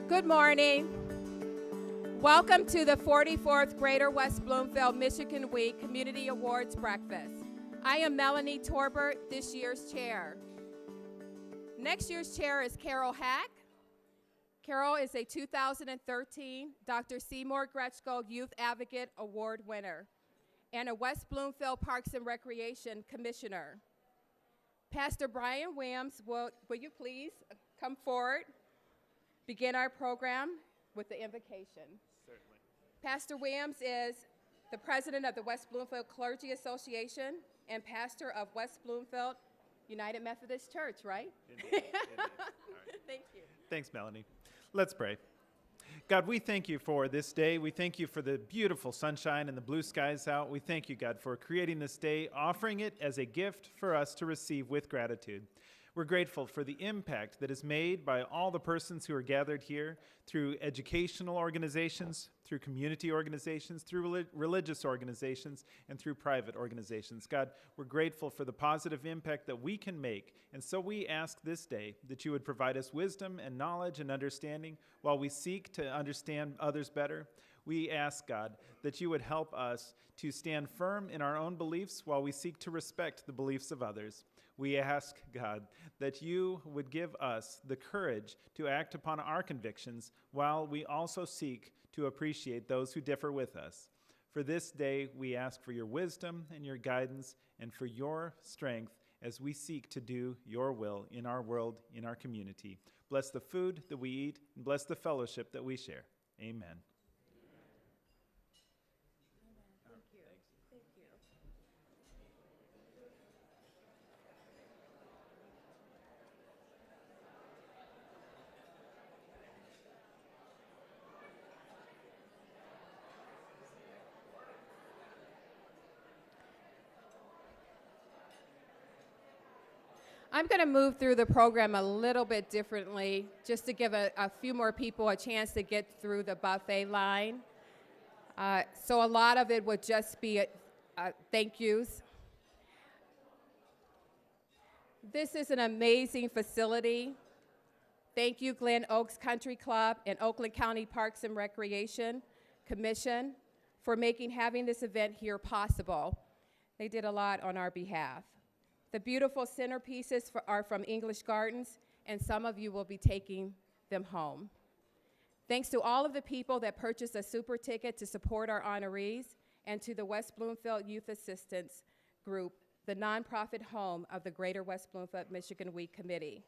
Good morning. Welcome to the 44th Greater West Bloomfield Michigan Week Community Awards Breakfast. I am Melanie Torbert, this year's chair. Next year's chair is Carol Hack. Carol is a 2013 Dr. Seymour Gretschko Youth Advocate Award winner and a West Bloomfield Parks and Recreation Commissioner. Pastor Brian Williams, will you please come forward, begin our program with the invocation. Certainly. Pastor Williams is the president of the West Bloomfield Clergy Association and pastor of West Bloomfield United Methodist Church, right? Indeed. Indeed. All right. Thank you. Thanks, Melanie. Let's pray. God, we thank you for this day. We thank you for the beautiful sunshine and the blue skies out. We thank you, God, for creating this day, offering it as a gift for us to receive with gratitude. We're grateful for the impact that is made by all the persons who are gathered here through educational organizations, through community organizations, through religious organizations, and through private organizations. God, we're grateful for the positive impact that we can make. And so we ask this day that you would provide us wisdom and knowledge and understanding while we seek to understand others better. We ask, God, that you would help us to stand firm in our own beliefs while we seek to respect the beliefs of others. We ask, God, that you would give us the courage to act upon our convictions while we also seek to appreciate those who differ with us. For this day, we ask for your wisdom and your guidance and for your strength as we seek to do your will in our world, in our community. Bless the food that we eat and bless the fellowship that we share. Amen. I'm going to move through the program a little bit differently just to give a few more people a chance to get through the buffet line. So a lot of it would just be thank yous. This is an amazing facility. Thank you, Glen Oaks Country Club and Oakland County Parks and Recreation Commission for having this event here possible. They did a lot on our behalf. The beautiful centerpieces are from English Gardens, and some of you will be taking them home. Thanks to all of the people that purchased a super ticket to support our honorees, and to the West Bloomfield Youth Assistance Group, the nonprofit home of the Greater West Bloomfield Michigan Week Committee.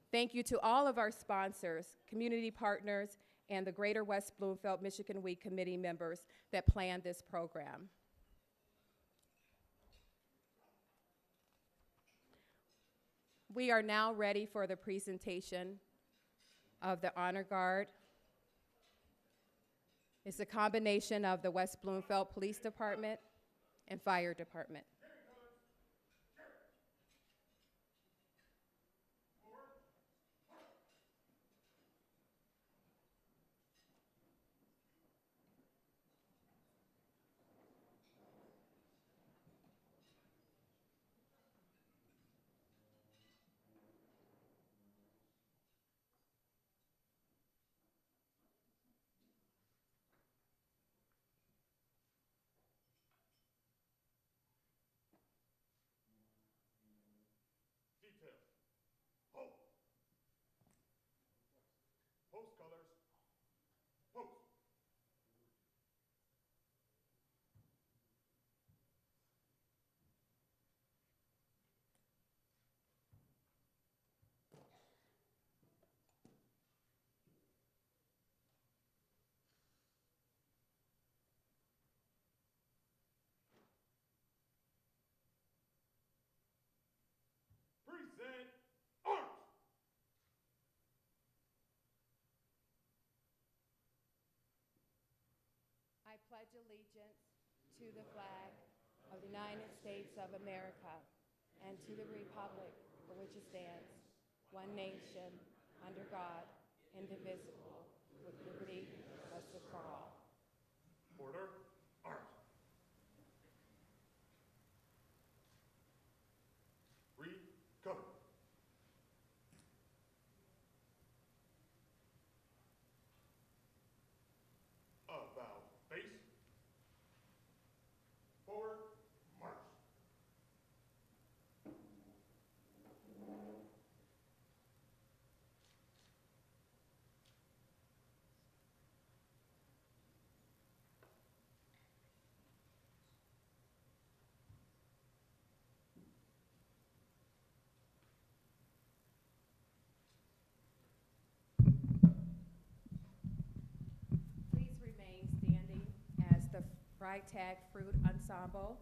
Thank you to all of our sponsors, community partners, and the Greater West Bloomfield Michigan Week Committee members that planned this program. We are now ready for the presentation of the Honor Guard. It's a combination of the West Bloomfield Police Department and Fire Department. Post colors. Post. Present arms. I pledge allegiance to the flag of the United States of America and to the republic for which it stands, one nation, under God, indivisible, with liberty and justice for all. Order. Arms. Recover. Freitag Fruit Ensemble,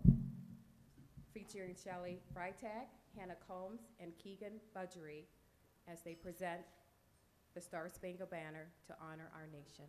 featuring Shelley Freitag, Hannah Combs, and Keegan Budgery as they present the Star Spangled Banner to honor our nation.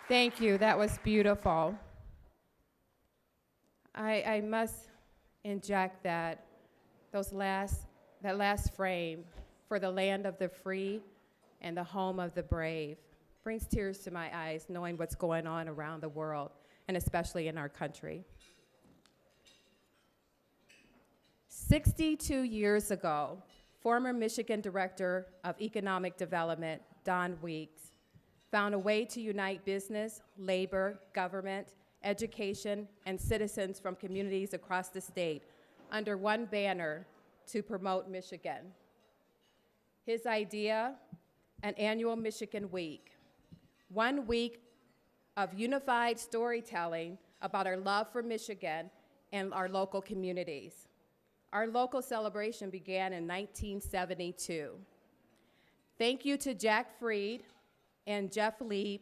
Thank you, that was beautiful. I must inject that last frame, for the land of the free and the home of the brave, brings tears to my eyes knowing what's going on around the world, and especially in our country. 62 years ago, former Michigan Director of Economic Development, Don Weeks, found a way to unite business, labor, government, education, and citizens from communities across the state under one banner to promote Michigan. His idea, an annual Michigan Week, 1 week of unified storytelling about our love for Michigan and our local communities. Our local celebration began in 1972. Thank you to Jack Freed and Jeff Lee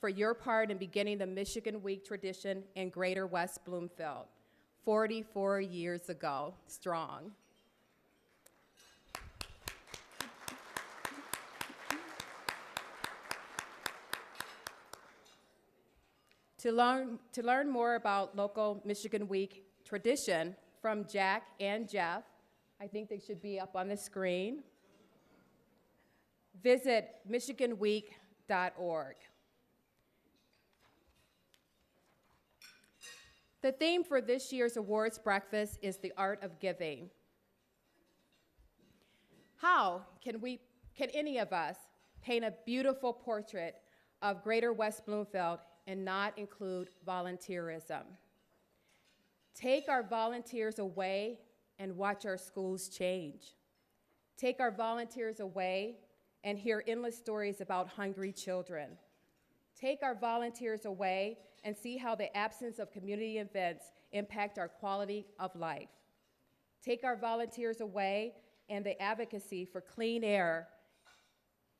for your part in beginning the Michigan Week tradition in Greater West Bloomfield, 44 years ago, strong. To learn more about local Michigan Week tradition from Jack and Jeff, I think they should be up on the screen. Visit michiganweek.org. The theme for this year's awards breakfast is the art of giving. How can any of us paint a beautiful portrait of Greater West Bloomfield and not include volunteerism? Take our volunteers away and watch our schools change. Take our volunteers away and hear endless stories about hungry children. Take our volunteers away and see how the absence of community events impact our quality of life. Take our volunteers away and the advocacy for clean air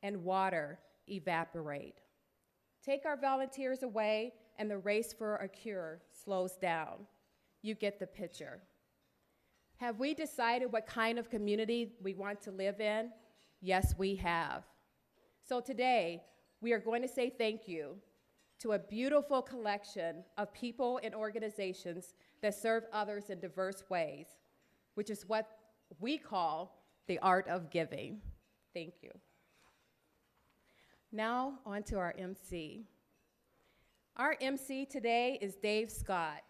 and water evaporate. Take our volunteers away and the race for a cure slows down. You get the picture. Have we decided what kind of community we want to live in? Yes, we have. So today, we are going to say thank you to a beautiful collection of people and organizations that serve others in diverse ways, which is what we call the art of giving. Thank you. Now, on to our MC. Our MC today is Dave Scott,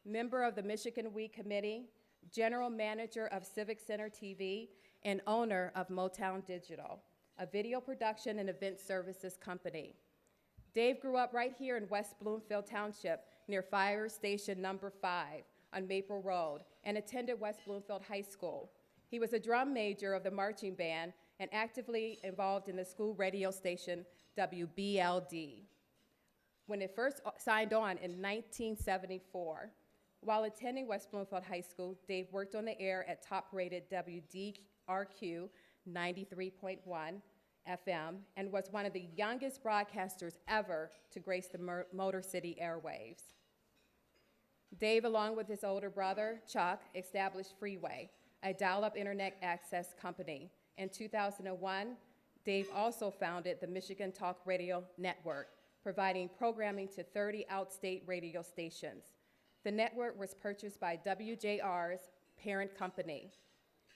member of the Michigan Week Committee, general manager of Civic Center TV, and owner of Motown Digital, a video production and event services company. Dave grew up right here in West Bloomfield Township near Fire Station number 5 on Maple Road and attended West Bloomfield High School. He was a drum major of the marching band and actively involved in the school radio station WBLD when it first signed on in 1974. While attending West Bloomfield High School, Dave worked on the air at top-rated KRQ 93.1 FM and was one of the youngest broadcasters ever to grace the Motor City airwaves. Dave, along with his older brother, Chuck, established Freeway, a dial-up internet access company. In 2001, Dave also founded the Michigan Talk Radio Network, providing programming to 30 outstate radio stations. The network was purchased by WJR's parent company.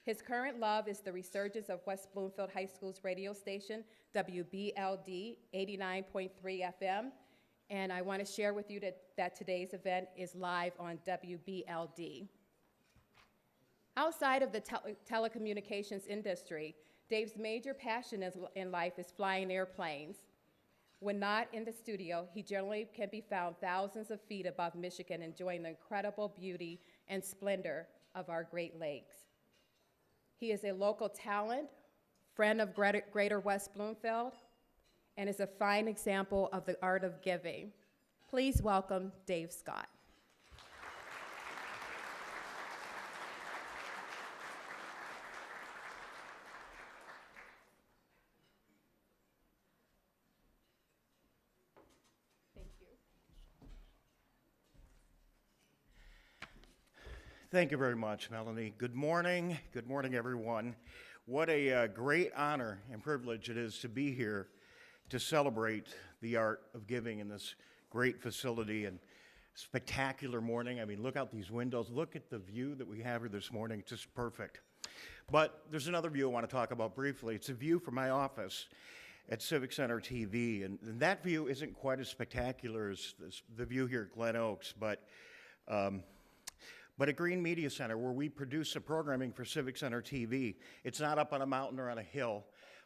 His current love is the resurgence of West Bloomfield High School's radio station, WBLD 89.3 FM, and I want to share with you that today's event is live on WBLD. Outside of the telecommunications industry, Dave's major passion in life is flying airplanes. When not in the studio, he generally can be found thousands of feet above Michigan, enjoying the incredible beauty and splendor of our Great Lakes. He is a local talent, friend of Greater West Bloomfield, and is a fine example of the art of giving. Please welcome Dave Scott. Thank you very much, Melanie. Good morning, everyone. What a great honor and privilege it is to be here to celebrate the art of giving in this great facility and spectacular morning. I mean, look out these windows. Look at the view that we have here this morning. It's just perfect. But there's another view I want to talk about briefly. It's a view from my office at Civic Center TV, and that view isn't quite as spectacular as the view here at Glen Oaks, but at Green Media Center, where we produce the programming for Civic Center TV, it's not up on a mountain or on a hill,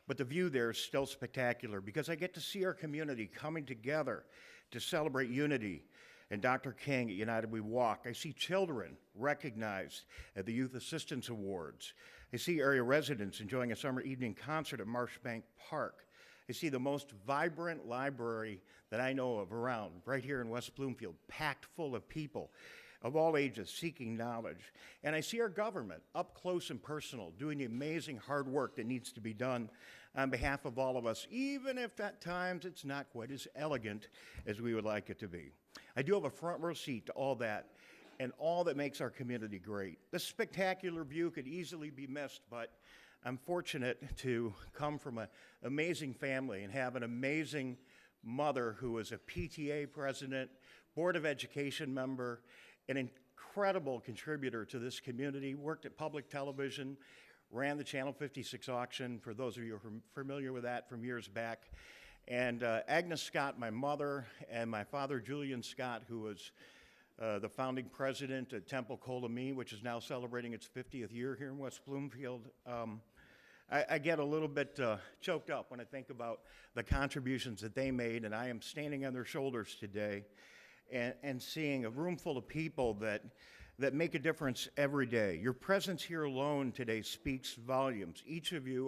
but the view there is still spectacular because I get to see our community coming together to celebrate unity. And Dr. King at United We Walk. I see children recognized at the Youth Assistance Awards. I see area residents enjoying a summer evening concert at Marshbank Park. I see the most vibrant library that I know of around, right here in West Bloomfield, packed full of people of all ages seeking knowledge. And I see our government up close and personal doing the amazing hard work that needs to be done on behalf of all of us, even if at times it's not quite as elegant as we would like it to be. I do have a front row seat to all that and all that makes our community great. This spectacular view could easily be missed, but I'm fortunate to come from an amazing family and have an amazing mother who is a PTA president, Board of Education member, an incredible contributor to this community, worked at public television, ran the Channel 56 auction, for those of you who are familiar with that from years back. And Agnes Scott, my mother, and my father, Julian Scott, who was the founding president at Temple Colomie, which is now celebrating its 50th year here in West Bloomfield. I get a little bit choked up when I think about the contributions that they made, and I am standing on their shoulders today and seeing a room full of people that make a difference every day. Your presence here alone today speaks volumes. Each of you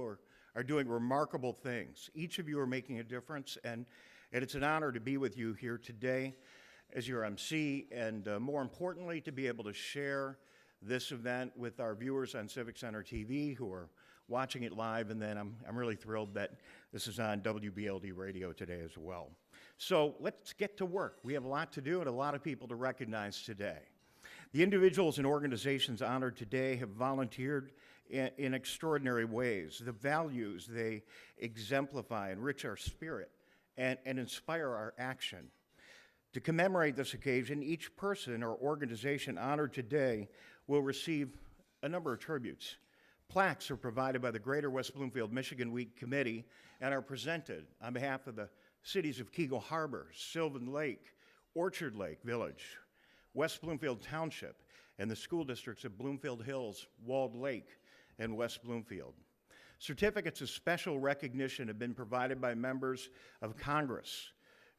are doing remarkable things. Each of you are making a difference, and it's an honor to be with you here today as your MC, and more importantly, to be able to share this event with our viewers on Civic Center TV who are watching it live, and then I'm really thrilled that this is on WBLD radio today as well. So let's get to work. We have a lot to do and a lot of people to recognize today. The individuals and organizations honored today have volunteered in extraordinary ways. The values they exemplify enrich our spirit and inspire our action. To commemorate this occasion, each person or organization honored today will receive a number of tributes. Plaques are provided by the Greater West Bloomfield Michigan Week Committee and are presented on behalf of the cities of Keagle Harbor, Sylvan Lake, Orchard Lake Village, West Bloomfield Township, and the school districts of Bloomfield Hills, Walled Lake, and West Bloomfield. Certificates of special recognition have been provided by members of Congress.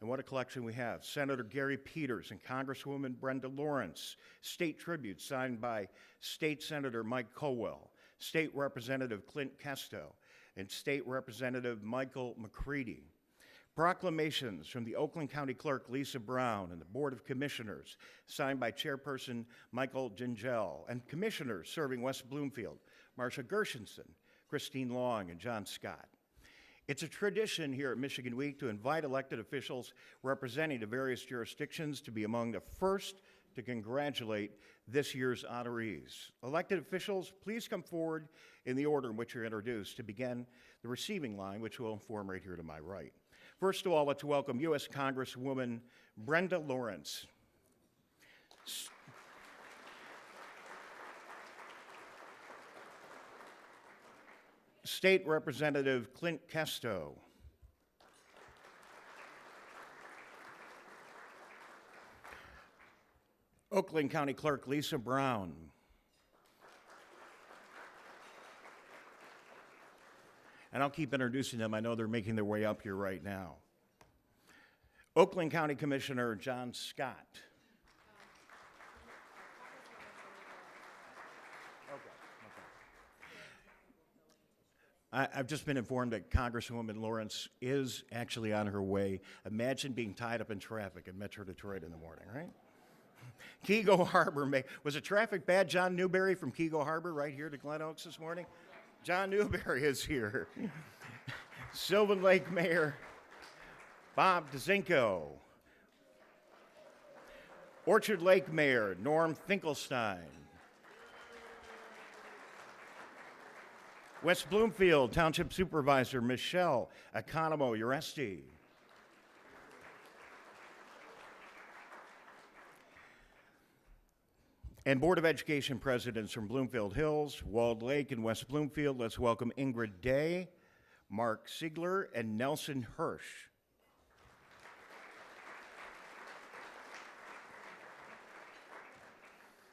And what a collection we have. Senator Gary Peters and Congresswoman Brenda Lawrence. State tributes signed by State Senator Mike Colwell, State Representative Clint Kesto, and State Representative Michael McCready. Proclamations from the Oakland County Clerk Lisa Brown and the Board of Commissioners, signed by Chairperson Michael Gingell, and commissioners serving West Bloomfield, Marcia Gershenson, Christine Long, and John Scott. It's a tradition here at Michigan Week to invite elected officials representing the various jurisdictions to be among the first to congratulate this year's honorees. Elected officials, please come forward in the order in which you're introduced to begin the receiving line, which we'll inform right here to my right. First of all, let's welcome U.S. Congresswoman Brenda Lawrence. State Representative Clint Kesto. Oakland County Clerk Lisa Brown. And I'll keep introducing them. I know they're making their way up here right now. Oakland County Commissioner John Scott. I've just been informed that Congresswoman Lawrence is actually on her way. Imagine being tied up in traffic in Metro Detroit in the morning, right? Keego Harbor, was it traffic bad? John Newberry from Keego Harbor right here to Glen Oaks this morning? John Newberry is here. Sylvan Lake Mayor Bob DeZinko. Orchard Lake Mayor Norm Finkelstein. West Bloomfield Township Supervisor Michele Economo Uresti. And Board of Education presidents from Bloomfield Hills, Walled Lake, and West Bloomfield. Let's welcome Ingrid Day, Mark Siegler, and Nelson Hirsch.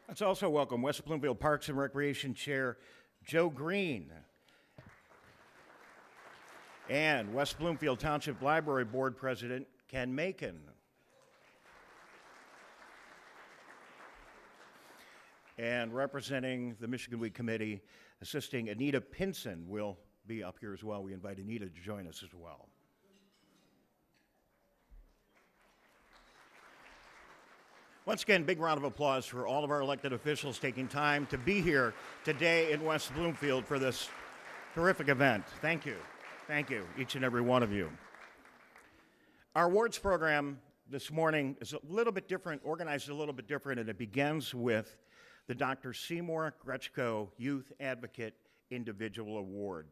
Let's also welcome West Bloomfield Parks and Recreation Chair Joe Green and West Bloomfield Township Library Board President Ken Macon. And representing the Michigan Week Committee, assisting Anita Pinson will be up here as well. We invite Anita to join us as well. Once again, big round of applause for all of our elected officials taking time to be here today in West Bloomfield for this terrific event. Thank you. Thank you, each and every one of you. Our awards program this morning is a little bit different, organized a little bit different, and it begins with the Dr. Seymour Grechko Youth Advocate Individual Award.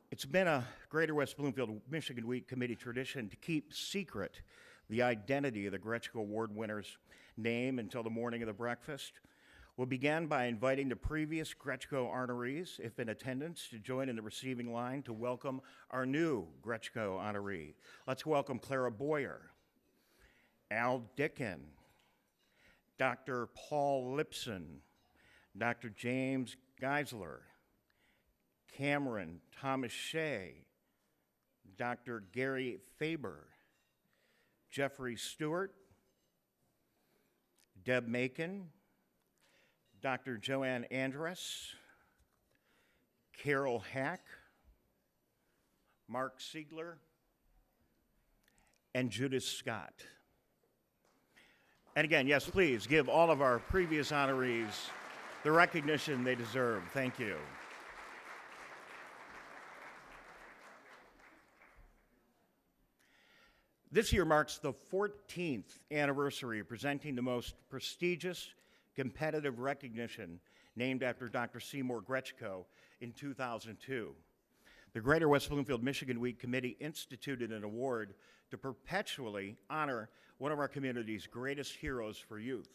It's been a Greater West Bloomfield Michigan Week Committee tradition to keep secret the identity of the Grechko Award winner's name until the morning of the breakfast. We'll begin by inviting the previous Grechko honorees, if in attendance, to join in the receiving line to welcome our new Grechko honoree. Let's welcome Clara Boyer, Al Dickin, Dr. Paul Lipson, Dr. James Geisler, Cameron Thomas Shea, Dr. Gary Faber, Jeffrey Stewart, Deb Macon, Dr. Joanne Andress, Carol Hack, Mark Siegler, and Judith Scott. And again, yes, please give all of our previous honorees the recognition they deserve. Thank you. This year marks the 14th anniversary of presenting the most prestigious competitive recognition named after Dr. Seymour Grechko in 2002. The Greater West Bloomfield Michigan Week Committee instituted an award to perpetually honor one of our community's greatest heroes for youth,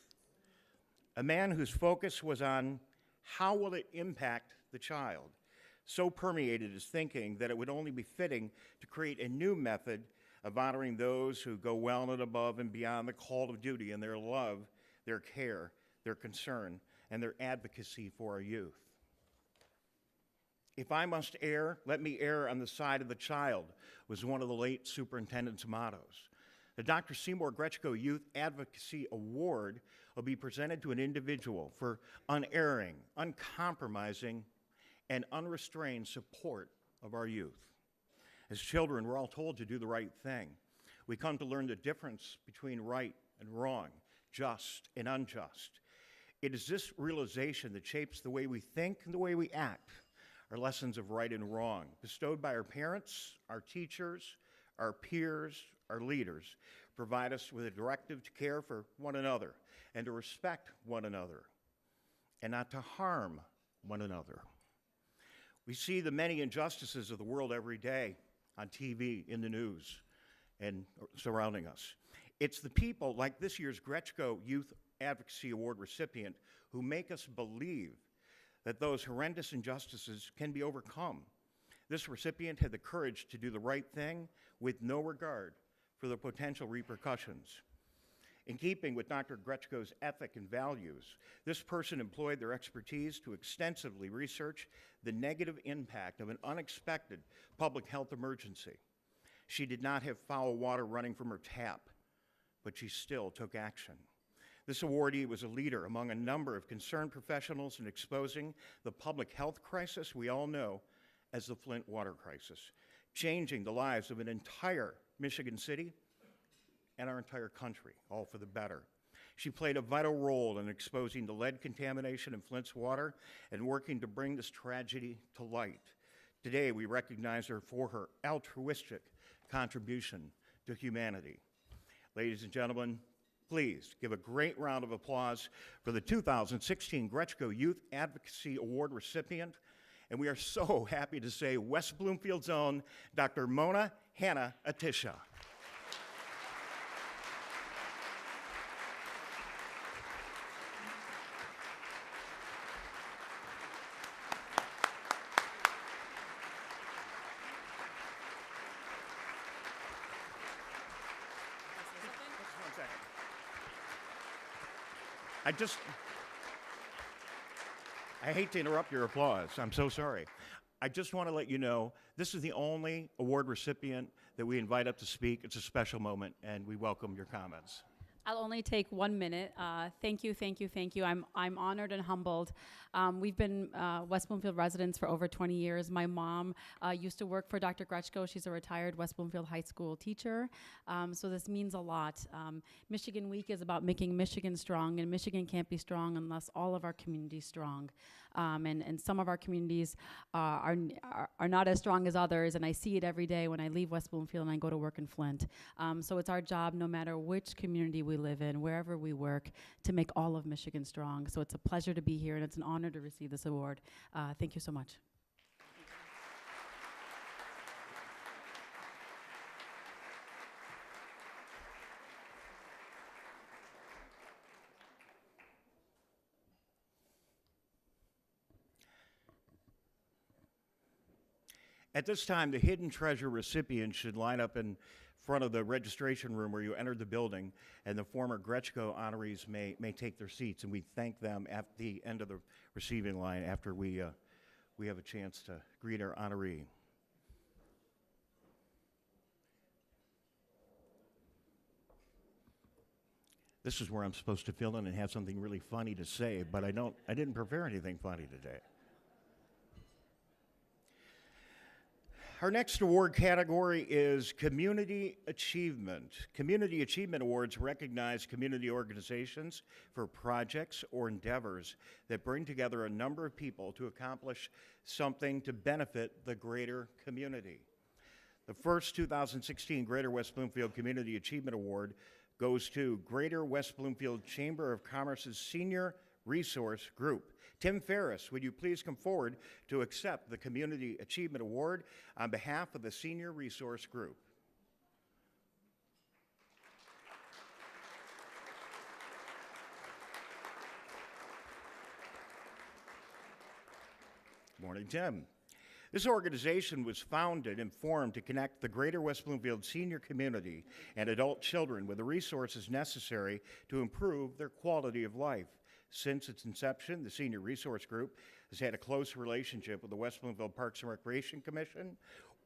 a man whose focus was on how will it impact the child, so permeated his thinking that it would only be fitting to create a new method of honoring those who go well and above and beyond the call of duty in their love, their care, their concern, and their advocacy for our youth. If I must err, let me err on the side of the child, was one of the late superintendent's mottos. The Dr. Seymour Grechko Youth Advocacy Award will be presented to an individual for unerring, uncompromising, and unrestrained support of our youth. As children, we're all told to do the right thing. We come to learn the difference between right and wrong, just and unjust. It is this realization that shapes the way we think and the way we act. are lessons of right and wrong, bestowed by our parents, our teachers, our peers, our leaders, provide us with a directive to care for one another and to respect one another and not to harm one another. We see the many injustices of the world every day on TV, in the news, and surrounding us. It's the people like this year's Gretschko Youth Advocacy Award recipient who make us believe that those horrendous injustices can be overcome. This recipient had the courage to do the right thing with no regard for the potential repercussions. In keeping with Dr. Gretschko's ethic and values, this person employed their expertise to extensively research the negative impact of an unexpected public health emergency. She did not have foul water running from her tap, but she still took action. This awardee was a leader among a number of concerned professionals in exposing the public health crisis we all know as the Flint water crisis, changing the lives of an entire Michigan city and our entire country, all for the better. She played a vital role in exposing the lead contamination in Flint's water and working to bring this tragedy to light. Today, we recognize her for her altruistic contribution to humanity. Ladies and gentlemen, please give a great round of applause for the 2016 Gretschko Youth Advocacy Award recipient. And we are so happy to say West Bloomfield's own Dr. Mona Hanna-Attisha. I hate to interrupt your applause. I'm so sorry. I just want to let you know this is the only award recipient that we invite up to speak. It's a special moment, and we welcome your comments. I'll only take 1 minute. Thank you, thank you, thank you. I'm honored and humbled. We've been West Bloomfield residents for over 20 years. My mom used to work for Dr. Gretschko. She's a retired West Bloomfield High School teacher. So this means a lot. Michigan Week is about making Michigan strong, and Michigan can't be strong unless all of our communities strong. And some of our communities are not as strong as others, and I see it every day when I leave West Bloomfield and I go to work in Flint. So it's our job, no matter which community we live in, wherever we work, to make all of Michigan strong. So it's a pleasure to be here, and it's an honor to receive this award. Thank you so much. At this time, the Hidden Treasure recipients should line up in front of the registration room where you entered the building, and the former Gretschko honorees may take their seats, and we thank them at the end of the receiving line after we have a chance to greet our honoree. This is where I'm supposed to fill in and have something really funny to say, but I didn't prepare anything funny today. Our next award category is Community Achievement. Community Achievement Awards recognize community organizations for projects or endeavors that bring together a number of people to accomplish something to benefit the greater community. The first 2016 Greater West Bloomfield Community Achievement Award goes to Greater West Bloomfield Chamber of Commerce's Senior Resource Group. Tim Ferris, would you please come forward to accept the Community Achievement Award on behalf of the Senior Resource Group? Morning, Tim. This organization was founded and formed to connect the greater West Bloomfield senior community and adult children with the resources necessary to improve their quality of life. Since its inception, the Senior Resource Group has had a close relationship with the West Bloomfield Parks and Recreation Commission,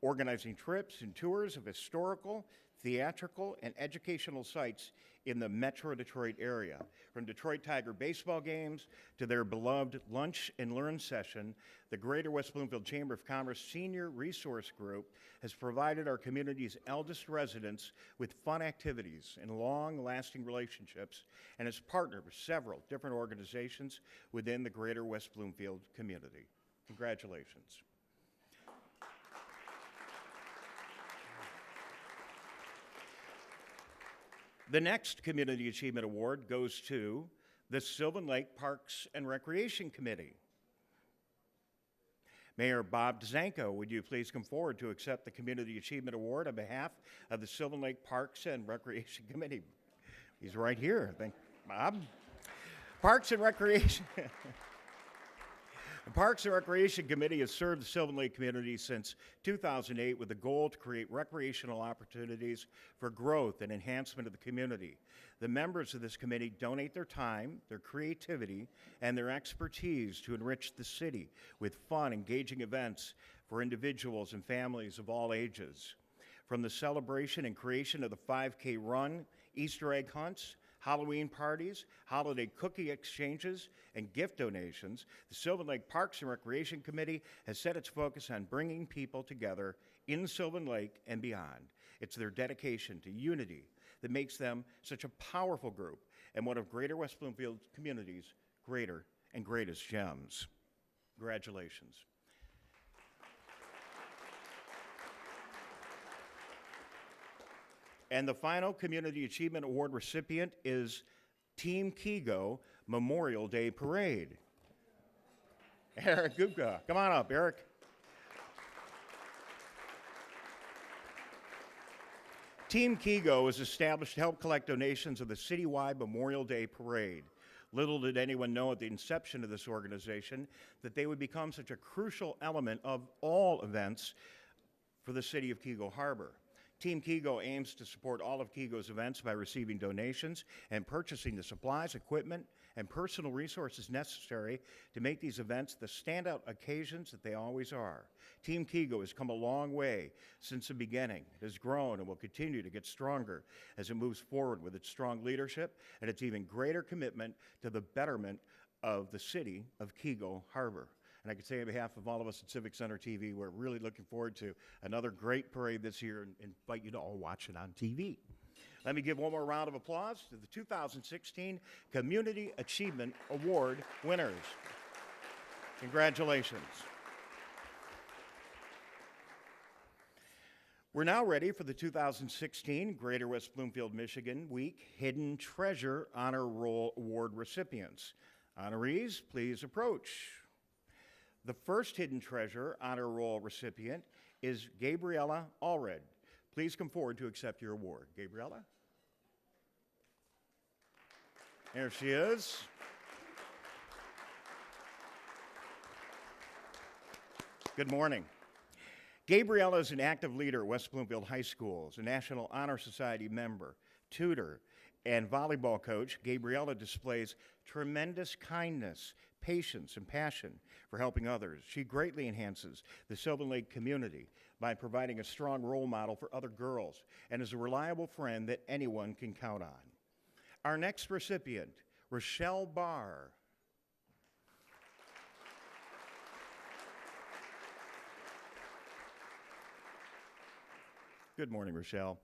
organizing trips and tours of historical, theatrical, and educational sites in the Metro Detroit area. From Detroit Tiger baseball games to their beloved Lunch and Learn session, the Greater West Bloomfield Chamber of Commerce Senior Resource Group has provided our community's eldest residents with fun activities and long-lasting relationships, and has partnered with several different organizations within the Greater West Bloomfield community. Congratulations. The next Community Achievement Award goes to the Sylvan Lake Parks and Recreation Committee. Mayor Bob Dzanko, would you please come forward to accept the Community Achievement Award on behalf of the Sylvan Lake Parks and Recreation Committee? He's right here. Thank you, Bob. Parks and Recreation. The Parks and Recreation Committee has served the Sylvan Lake community since 2008 with the goal to create recreational opportunities for growth and enhancement of the community. The members of this committee donate their time, their creativity, and their expertise to enrich the city with fun, engaging events for individuals and families of all ages. From the celebration and creation of the 5K run, Easter egg hunts, Halloween parties, holiday cookie exchanges, and gift donations, the Sylvan Lake Parks and Recreation Committee has set its focus on bringing people together in Sylvan Lake and beyond. It's their dedication to unity that makes them such a powerful group and one of Greater West Bloomfield community's greater and greatest gems. Congratulations. And the final Community Achievement Award recipient is Team Kego Memorial Day Parade. Eric Gupta, come on up, Eric. Team Kego was established to help collect donations of the citywide Memorial Day Parade. Little did anyone know at the inception of this organization that they would become such a crucial element of all events for the city of Kego Harbor. Team Kego aims to support all of Kego's events by receiving donations and purchasing the supplies, equipment, and personal resources necessary to make these events the standout occasions that they always are. Team Kego has come a long way since the beginning. It has grown and will continue to get stronger as it moves forward with its strong leadership and its even greater commitment to the betterment of the city of Kego Harbor. And I can say on behalf of all of us at Civic Center TV, we're really looking forward to another great parade this year and invite you to all watch it on TV. Let me give one more round of applause to the 2016 Community Achievement Award winners. Congratulations. We're now ready for the 2016 Greater West Bloomfield, Michigan Week Hidden Treasure Honor Roll Award recipients. Honorees, please approach. The first Hidden Treasure Honor Roll recipient is Gabriella Allread. Please come forward to accept your award. Gabriella? There she is. Good morning. Gabriella is an active leader at West Bloomfield High School. As a National Honor Society member, tutor, and volleyball coach, Gabriella displays tremendous kindness, patience, and passion for helping others. She greatly enhances the Sylvan Lake community by providing a strong role model for other girls and is a reliable friend that anyone can count on. Our next recipient, Rochelle Barr. Good morning, Rochelle.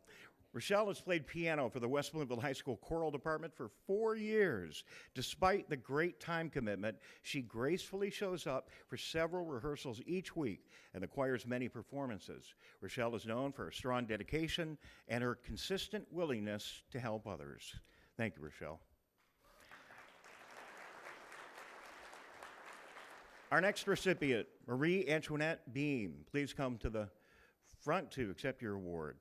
Rochelle has played piano for the West Bloomfield High School Choral Department for 4 years. Despite the great time commitment, she gracefully shows up for several rehearsals each week and the choir's many performances. Rochelle is known for her strong dedication and her consistent willingness to help others. Thank you, Rochelle. Our next recipient, Marie Antoinette Beam. Please come to the front to accept your award.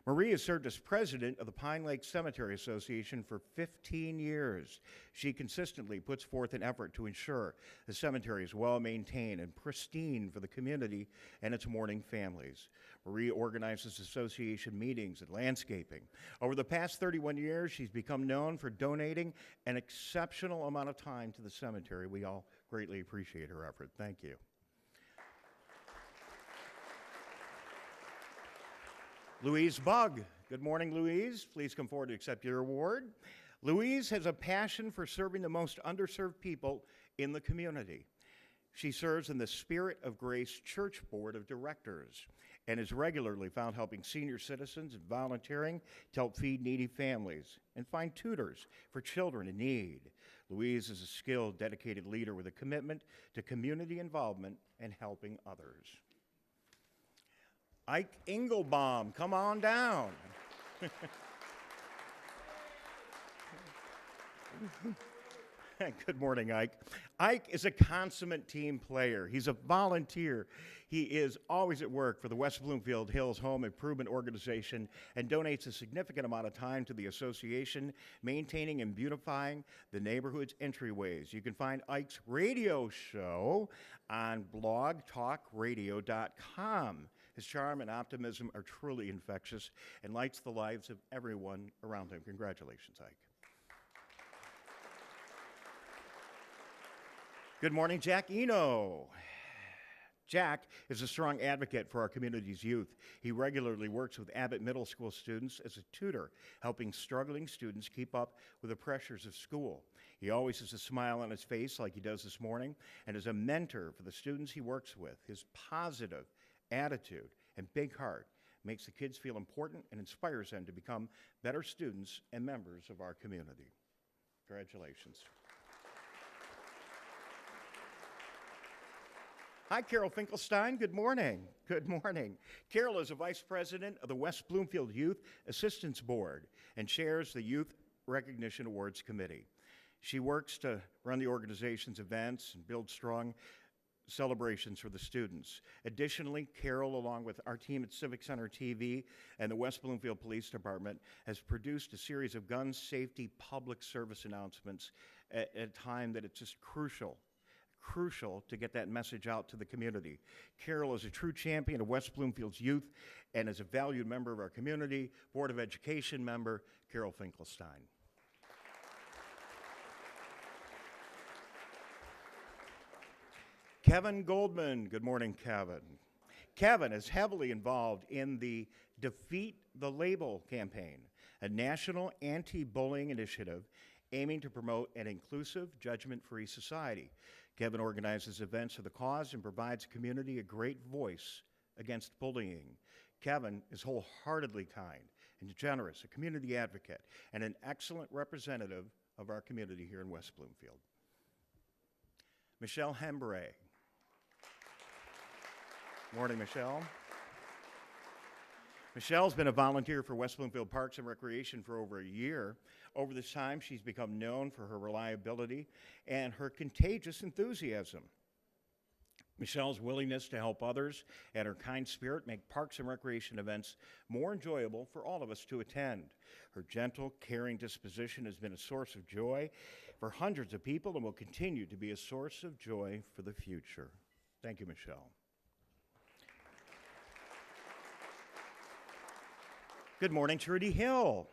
Marie has served as president of the Pine Lake Cemetery Association for 15 years. She consistently puts forth an effort to ensure the cemetery is well maintained and pristine for the community and its mourning families. Marie organizes association meetings and landscaping. Over the past 31 years, she's become known for donating an exceptional amount of time to the cemetery. We all greatly appreciate her effort. Thank you. Louise Bugg. Good morning, Louise. Please come forward to accept your award. Louise has a passion for serving the most underserved people in the community. She serves in the Spirit of Grace Church Board of Directors and is regularly found helping senior citizens and volunteering to help feed needy families and find tutors for children in need. Louise is a skilled, dedicated leader with a commitment to community involvement and helping others. Ike Engelbaum, come on down. Good morning, Ike. Ike is a consummate team player. He's a volunteer. He is always at work for the West Bloomfield Hills Home Improvement Organization and donates a significant amount of time to the association, maintaining and beautifying the neighborhood's entryways. You can find Ike's radio show on blogtalkradio.com. His charm and optimism are truly infectious and lights the lives of everyone around him. Congratulations, Ike. Good morning, Jack Eno. Jack is a strong advocate for our community's youth. He regularly works with Abbott Middle School students as a tutor, helping struggling students keep up with the pressures of school. He always has a smile on his face like he does this morning, and is a mentor for the students he works with. His positive attitude and big heart makes the kids feel important and inspires them to become better students and members of our community. Congratulations. Hi, Carol Finkelstein. Good morning. Good morning. Carol is a vice president of the West Bloomfield Youth Assistance Board and chairs the Youth Recognition Awards Committee. She works to run the organization's events and build strong celebrations for the students. Additionally, Carol, along with our team at Civic Center TV and the West Bloomfield Police Department, has produced a series of gun safety public service announcements at a time that it's just crucial to get that message out to the community. Carol is a true champion of West Bloomfield's youth and is a valued member of our community, Board of Education member, Carol Finkelstein. Kevin Goldman. Good morning, Kevin. Kevin is heavily involved in the Defeat the Label campaign, a national anti-bullying initiative aiming to promote an inclusive, judgment-free society. Kevin organizes events for the cause and provides the community a great voice against bullying. Kevin is wholeheartedly kind and generous, a community advocate, and an excellent representative of our community here in West Bloomfield. Michele Hembree. Morning, Michele. Michelle's been a volunteer for West Bloomfield Parks and Recreation for over a year. Over this time, she's become known for her reliability and her contagious enthusiasm. Michelle's willingness to help others and her kind spirit make Parks and Recreation events more enjoyable for all of us to attend. Her gentle, caring disposition has been a source of joy for hundreds of people and will continue to be a source of joy for the future. Thank you, Michele. Good morning, Trudi Hill.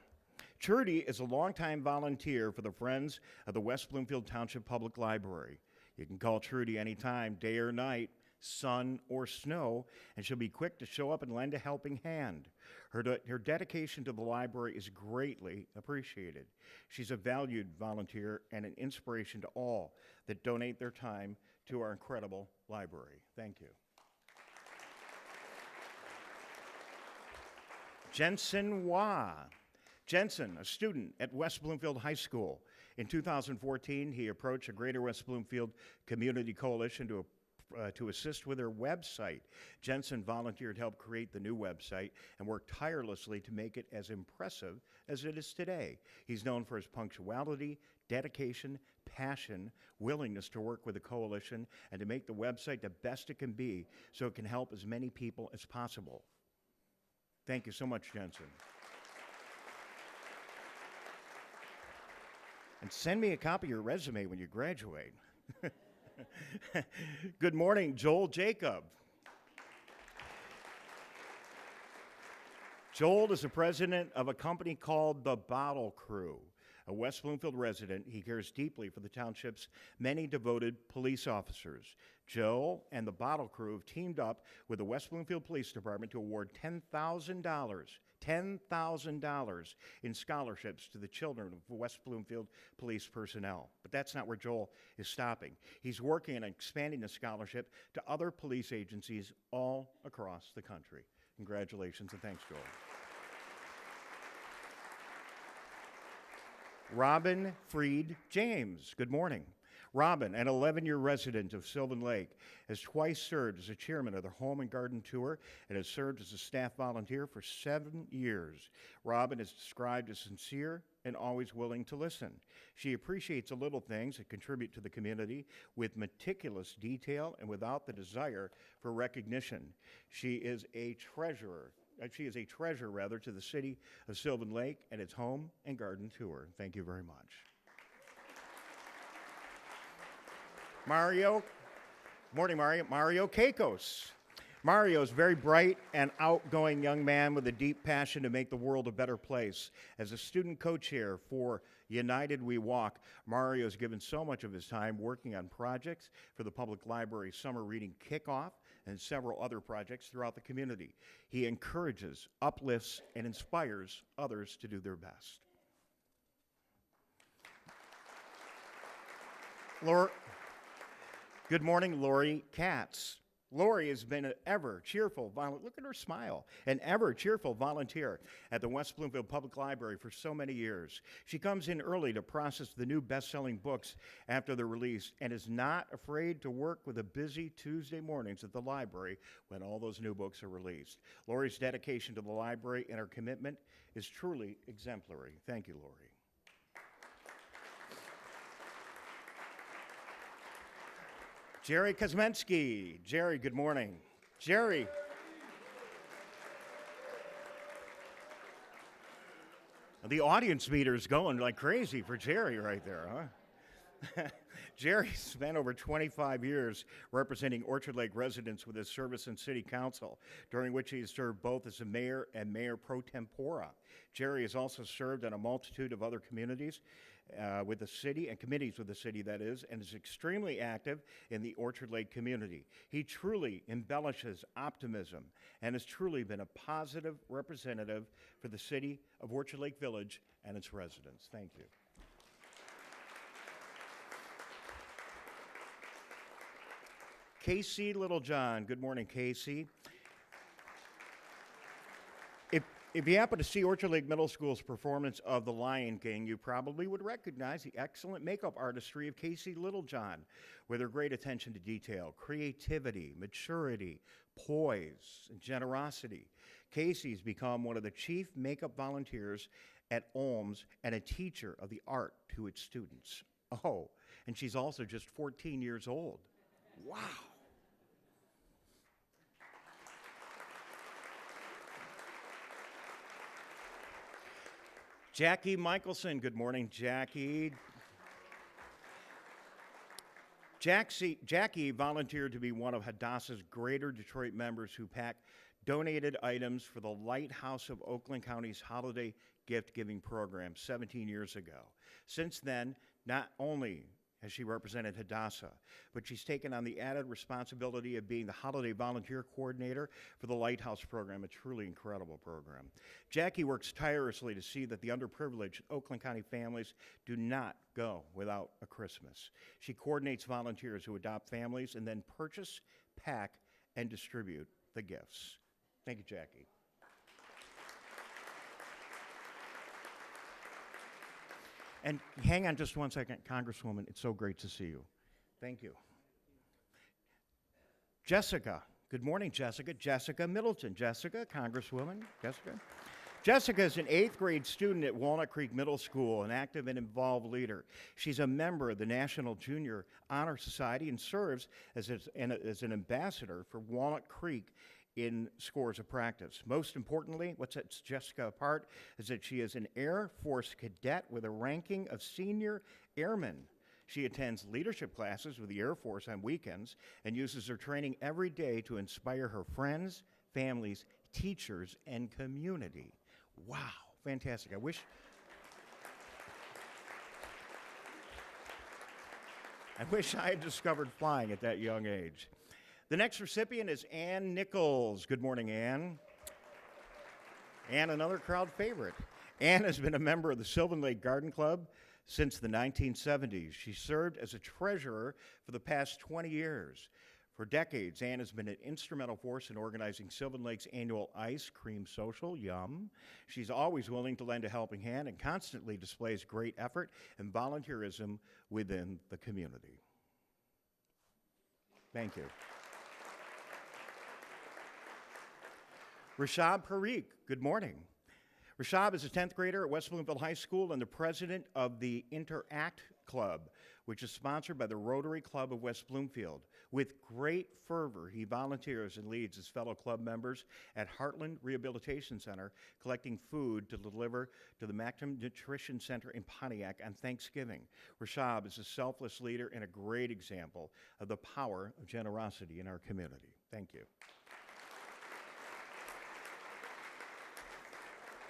Trudi is a longtime volunteer for the Friends of the West Bloomfield Township Public Library. You can call Trudi anytime, day or night, sun or snow, and she'll be quick to show up and lend a helping hand. Her dedication to the library is greatly appreciated. She's a valued volunteer and an inspiration to all that donate their time to our incredible library. Thank you. Jensen Wah. Jensen, a student at West Bloomfield High School. In 2014, he approached a Greater West Bloomfield Community Coalition to assist with their website. Jensen volunteered to help create the new website and worked tirelessly to make it as impressive as it is today. He's known for his punctuality, dedication, passion, willingness to work with the coalition, and to make the website the best it can be so it can help as many people as possible. Thank you so much, Jensen. And send me a copy of your resume when you graduate. Good morning, Joel Jacob. Joel is the president of a company called The Bottle Crew. A West Bloomfield resident, he cares deeply for the township's many devoted police officers. Joel and the Bottle Crew have teamed up with the West Bloomfield Police Department to award $10,000 in scholarships to the children of West Bloomfield police personnel. But that's not where Joel is stopping. He's working on expanding the scholarship to other police agencies all across the country. Congratulations and thanks, Joel. Robin Freed James. Good morning. Robin, an 11-year resident of Sylvan Lake, has twice served as a chairman of the Home and Garden Tour and has served as a staff volunteer for 7 years. Robin is described as sincere and always willing to listen. She appreciates the little things that contribute to the community with meticulous detail and without the desire for recognition. She is a treasure to the city of Sylvan Lake and its Home and Garden Tour. Thank you very much. Mario Kakos. Mario is a very bright and outgoing young man with a deep passion to make the world a better place. As a student co-chair for United We Walk, Mario has given so much of his time working on projects for the Public Library Summer Reading Kickoff and several other projects throughout the community. He encourages, uplifts, and inspires others to do their best. Good morning, Lori Katz. Lori has been an ever cheerful volunteer at the West Bloomfield Public Library for so many years. She comes in early to process the new best-selling books after they're released and is not afraid to work with the busy Tuesday mornings at the library when all those new books are released. Lori's dedication to the library and her commitment is truly exemplary. Thank you, Lori. Jerry Kosmensky. Jerry, good morning. Jerry. The audience meter's going like crazy for Jerry right there, huh? Jerry spent over 25 years representing Orchard Lake residents with his service in City Council, during which he has served both as a mayor and mayor pro tempore. Jerry has also served on a multitude of other communities with the city and committees with the city, that is, and is extremely active in the Orchard Lake community. He truly embellishes optimism and has truly been a positive representative for the city of Orchard Lake Village and its residents. Thank you. Casey Littlejohn. Good morning, Casey. If you happen to see Orchard Lake Middle School's performance of The Lion King, you probably would recognize the excellent makeup artistry of Casey Littlejohn, with her great attention to detail, creativity, maturity, poise, and generosity. Casey's become one of the chief makeup volunteers at OLMS and a teacher of the art to its students. Oh, and she's also just 14 years old. Wow. Jackie Michaelson. Good morning, Jackie. Jackie volunteered to be one of Hadassah's Greater Detroit members who packed donated items for the Lighthouse of Oakland County's holiday gift-giving program 17 years ago. Since then, not only has she represented Hadassah, but she's taken on the added responsibility of being the holiday volunteer coordinator for the Lighthouse program, a truly incredible program. Jackie works tirelessly to see that the underprivileged Oakland County families do not go without a Christmas. She coordinates volunteers who adopt families and then purchase, pack, and distribute the gifts. Thank you, Jackie. And hang on just one second, Congresswoman, it's so great to see you. Thank you. Jessica, good morning, Jessica. Jessica Middleton. Jessica, Congresswoman, Jessica. Jessica is an 8th grade student at Walnut Creek Middle School, an active and involved leader. She's a member of the National Junior Honor Society and serves as an ambassador for Walnut Creek in scores of practice. Most importantly, what sets Jessica apart is that she is an Air Force cadet with a ranking of senior airman. She attends leadership classes with the Air Force on weekends and uses her training every day to inspire her friends, families, teachers, and community. Wow, fantastic. I wish I had discovered flying at that young age. The next recipient is Ann Nichols. Good morning, Ann. Ann, another crowd favorite. Ann has been a member of the Sylvan Lake Garden Club since the 1970s. She served as a treasurer for the past 20 years. For decades, Ann has been an instrumental force in organizing Sylvan Lake's annual Ice Cream Social, yum. She's always willing to lend a helping hand and constantly displays great effort and volunteerism within the community. Thank you. Rishabh Parekh, good morning. Rishabh is a 10th grader at West Bloomfield High School and the president of the Interact Club, which is sponsored by the Rotary Club of West Bloomfield. With great fervor, he volunteers and leads his fellow club members at Heartland Rehabilitation Center, collecting food to deliver to the Maximum Nutrition Center in Pontiac on Thanksgiving. Rishabh is a selfless leader and a great example of the power of generosity in our community. Thank you.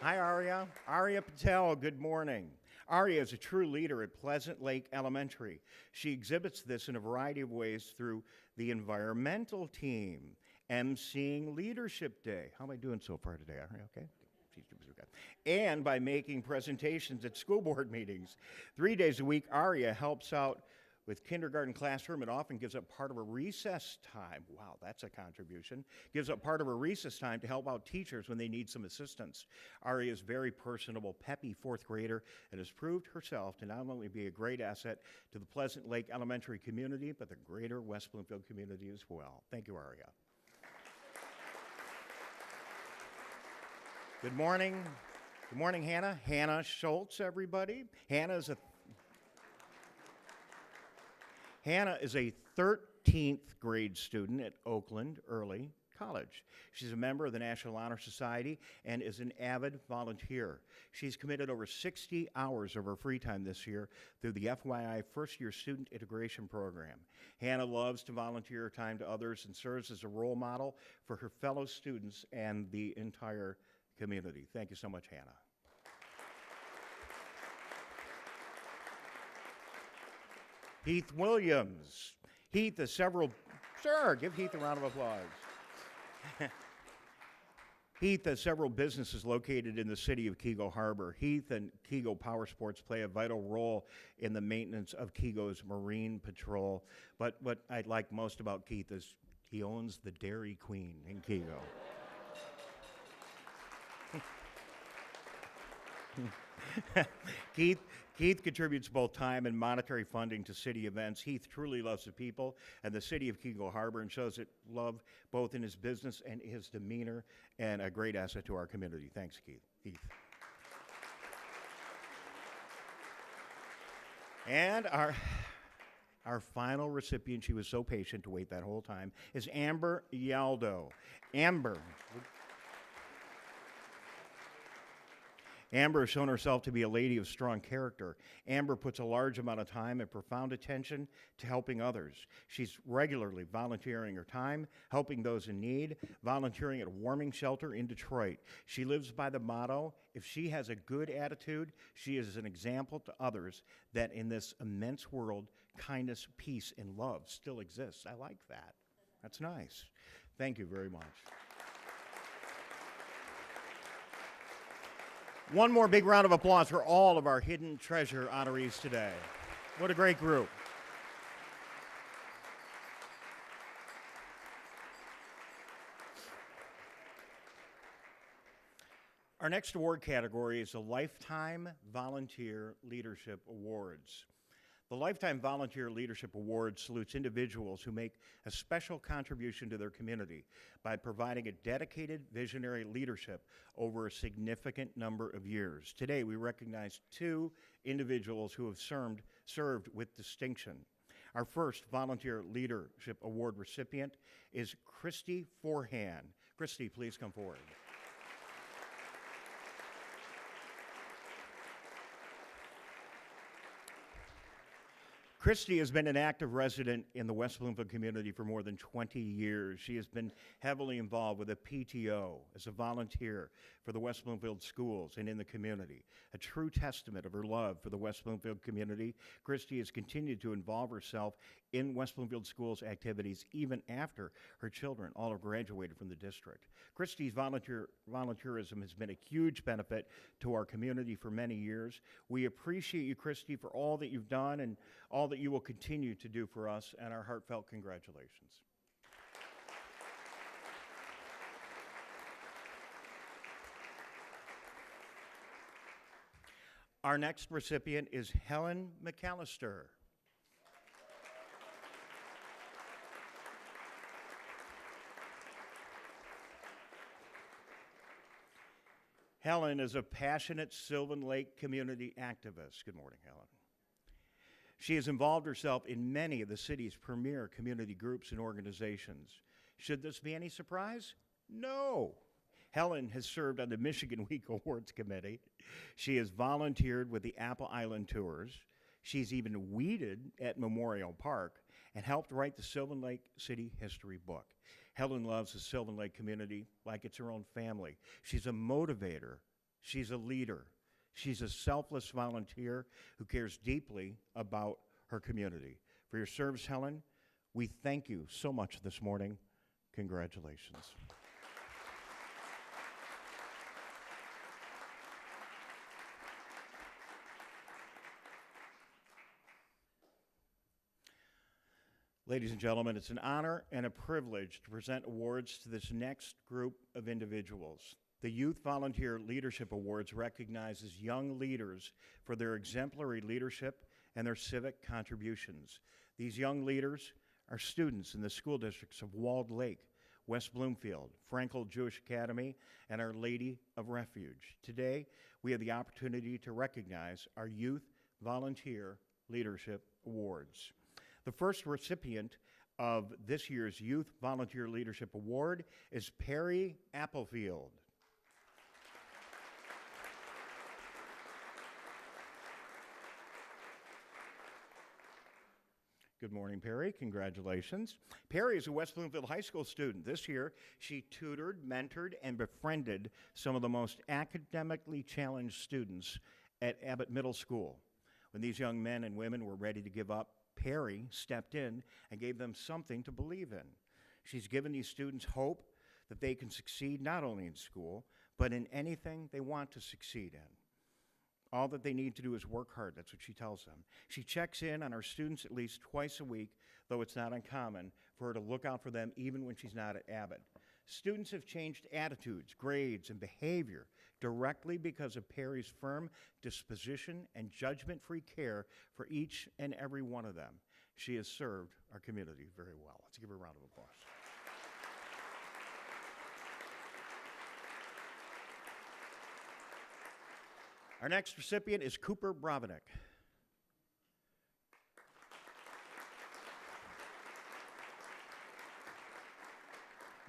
Hi, Arya. Arya Patel, good morning. Arya is a true leader at Pleasant Lake Elementary. She exhibits this in a variety of ways through the environmental team, emceeing Leadership Day. How am I doing so far today, Arya? Okay? And by making presentations at school board meetings. 3 days a week, Arya helps out with kindergarten classroom and often gives up part of her recess time. Wow, that's a contribution. Gives up part of her recess time to help out teachers when they need some assistance. Ari is very personable, peppy fourth grader and has proved herself to not only be a great asset to the Pleasant Lake Elementary community, but the greater West Bloomfield community as well. Thank you, Aria. Good morning. Good morning, Hannah. Hannah Schultz, everybody. Hannah is a 13th grade student at Oakland Early College. She's a member of the National Honor Society and is an avid volunteer. She's committed over 60 hours of her free time this year through the FYI First Year Student Integration Program. Hannah loves to volunteer her time to others and serves as a role model for her fellow students and the entire community. Thank you so much, Hannah. Heath Williams. Heath has several, sure, give Heath a round of applause. Heath has several businesses located in the city of Keego Harbor. Heath and Keego Power Sports play a vital role in the maintenance of Keego's Marine Patrol. But what I like most about Keith is he owns the Dairy Queen in Keego. Keith contributes both time and monetary funding to city events. Heath truly loves the people and the city of Keego Harbor and shows it love both in his business and his demeanor, and a great asset to our community. Thanks, Keith. And our final recipient, she was so patient to wait that whole time, is Amber Yaldo. Amber has shown herself to be a lady of strong character. Amber puts a large amount of time and profound attention to helping others. She's regularly volunteering her time, helping those in need, volunteering at a warming shelter in Detroit. She lives by the motto, if she has a good attitude, she is an example to others that in this immense world, kindness, peace, and love still exists. I like that. That's nice. Thank you very much. One more big round of applause for all of our Hidden Treasure honorees today. What a great group. Our next award category is the Lifetime Volunteer Leadership Awards. The Lifetime Volunteer Leadership Award salutes individuals who make a special contribution to their community by providing a dedicated visionary leadership over a significant number of years. Today, we recognize two individuals who have served with distinction. Our first Volunteer Leadership Award recipient is Christy Forehand. Christy, please come forward. Christy has been an active resident in the West Bloomfield community for more than 20 years. She has been heavily involved with the PTO as a volunteer for the West Bloomfield schools and in the community. A true testament of her love for the West Bloomfield community, Christy has continued to involve herself in West Bloomfield schools activities even after her children all have graduated from the district. Christy's volunteerism has been a huge benefit to our community for many years. We appreciate you, Christy, for all that you've done and all that you will continue to do for us, and our heartfelt congratulations. Our next recipient is Helen McAllister. Helen is a passionate Sylvan Lake community activist. Good morning, Helen. She has involved herself in many of the city's premier community groups and organizations. Should this be any surprise? No. Helen has served on the Michigan Week Awards Committee. She has volunteered with the Apple Island Tours. She's even weeded at Memorial Park and helped write the Sylvan Lake City History book. Helen loves the Sylvan Lake community like it's her own family. She's a motivator. She's a leader. She's a selfless volunteer who cares deeply about her community. For your service, Helen, we thank you so much this morning. Congratulations. Ladies and gentlemen, it's an honor and a privilege to present awards to this next group of individuals. The Youth Volunteer Leadership Awards recognizes young leaders for their exemplary leadership and their civic contributions. These young leaders are students in the school districts of Walled Lake, West Bloomfield, Frankel Jewish Academy, and Our Lady of Refuge. Today, we have the opportunity to recognize our Youth Volunteer Leadership Awards. The first recipient of this year's Youth Volunteer Leadership Award is Perry Applefield. Good morning, Perry. Congratulations. Perry is a West Bloomfield High School student. This year, she tutored, mentored, and befriended some of the most academically challenged students at Abbott Middle School. When these young men and women were ready to give up, Perry stepped in and gave them something to believe in. She's given these students hope that they can succeed not only in school, but in anything they want to succeed in. All that they need to do is work hard. That's what she tells them. She checks in on our students at least twice a week, though it's not uncommon for her to look out for them even when she's not at Abbott. Students have changed attitudes, grades, and behavior directly because of Perry's firm disposition and judgment-free care for each and every one of them. She has served our community very well. Let's give her a round of applause. Our next recipient is Cooper Brovinick.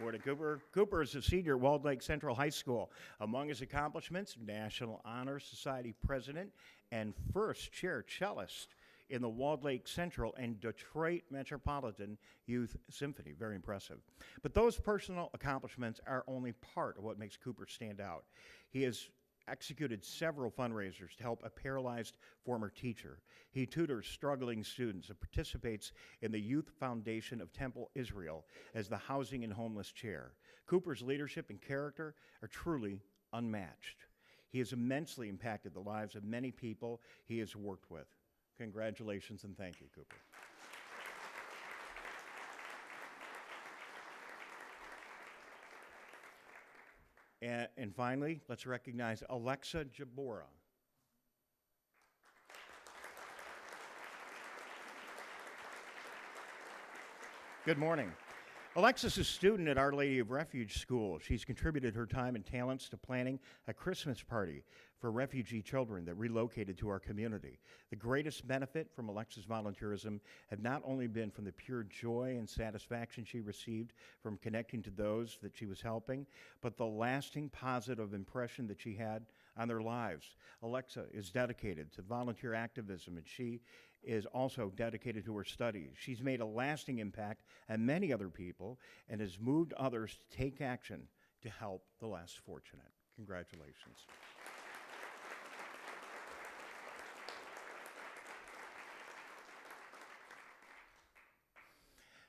Morning, Cooper. Cooper is a senior at Walled Lake Central High School. Among his accomplishments, National Honor Society president and first chair cellist in the Walled Lake Central and Detroit Metropolitan Youth Symphony. Very impressive. But those personal accomplishments are only part of what makes Cooper stand out. He has executed several fundraisers to help a paralyzed former teacher. He tutors struggling students and participates in the Youth Foundation of Temple Israel as the Housing and Homeless Chair. Cooper's leadership and character are truly unmatched. He has immensely impacted the lives of many people he has worked with. Congratulations and thank you, Cooper. And finally, let's recognize Alexa Jabora. Good morning. Alexis is a student at Our Lady of Refuge School. She's contributed her time and talents to planning a Christmas party for refugee children that relocated to our community. The greatest benefit from Alexis' volunteerism have not only been from the pure joy and satisfaction she received from connecting to those that she was helping, but the lasting positive impression that she had on their lives. Alexa is dedicated to volunteer activism, and she is also dedicated to her studies. She's made a lasting impact on many other people and has moved others to take action to help the less fortunate. Congratulations.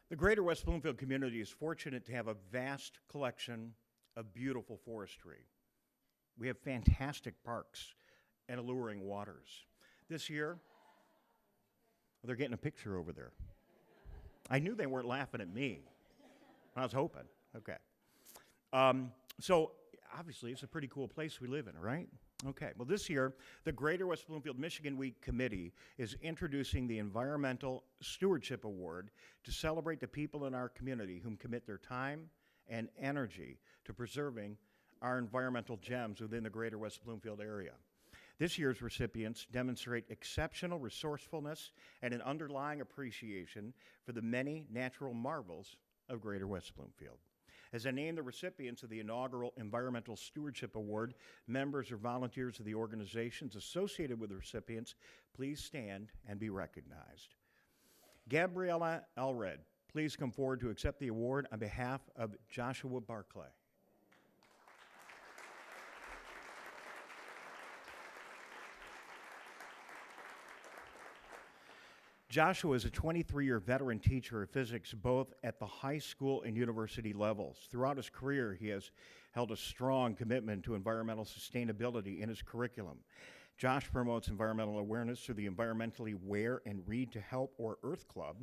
The greater West Bloomfield community is fortunate to have a vast collection of beautiful forestry. We have fantastic parks and alluring waters. This year, they're getting a picture over there. I knew they weren't laughing at me. I was hoping. Okay. So obviously, it's a pretty cool place we live in, right? Okay, well, this year, the Greater West Bloomfield, Michigan Week Committee is introducing the Environmental Stewardship Award to celebrate the people in our community whom commit their time and energy to preserving our environmental gems within the Greater West Bloomfield area. This year's recipients demonstrate exceptional resourcefulness and an underlying appreciation for the many natural marvels of Greater West Bloomfield. As I name the recipients of the inaugural Environmental Stewardship Award, members or volunteers of the organizations associated with the recipients, please stand and be recognized. Gabriella Allread, please come forward to accept the award on behalf of Joshua Barclay. Joshua is a 23-year veteran teacher of physics both at the high school and university levels. Throughout his career, he has held a strong commitment to environmental sustainability in his curriculum. Josh promotes environmental awareness through the Environmentally Aware and Read to Help or Earth Club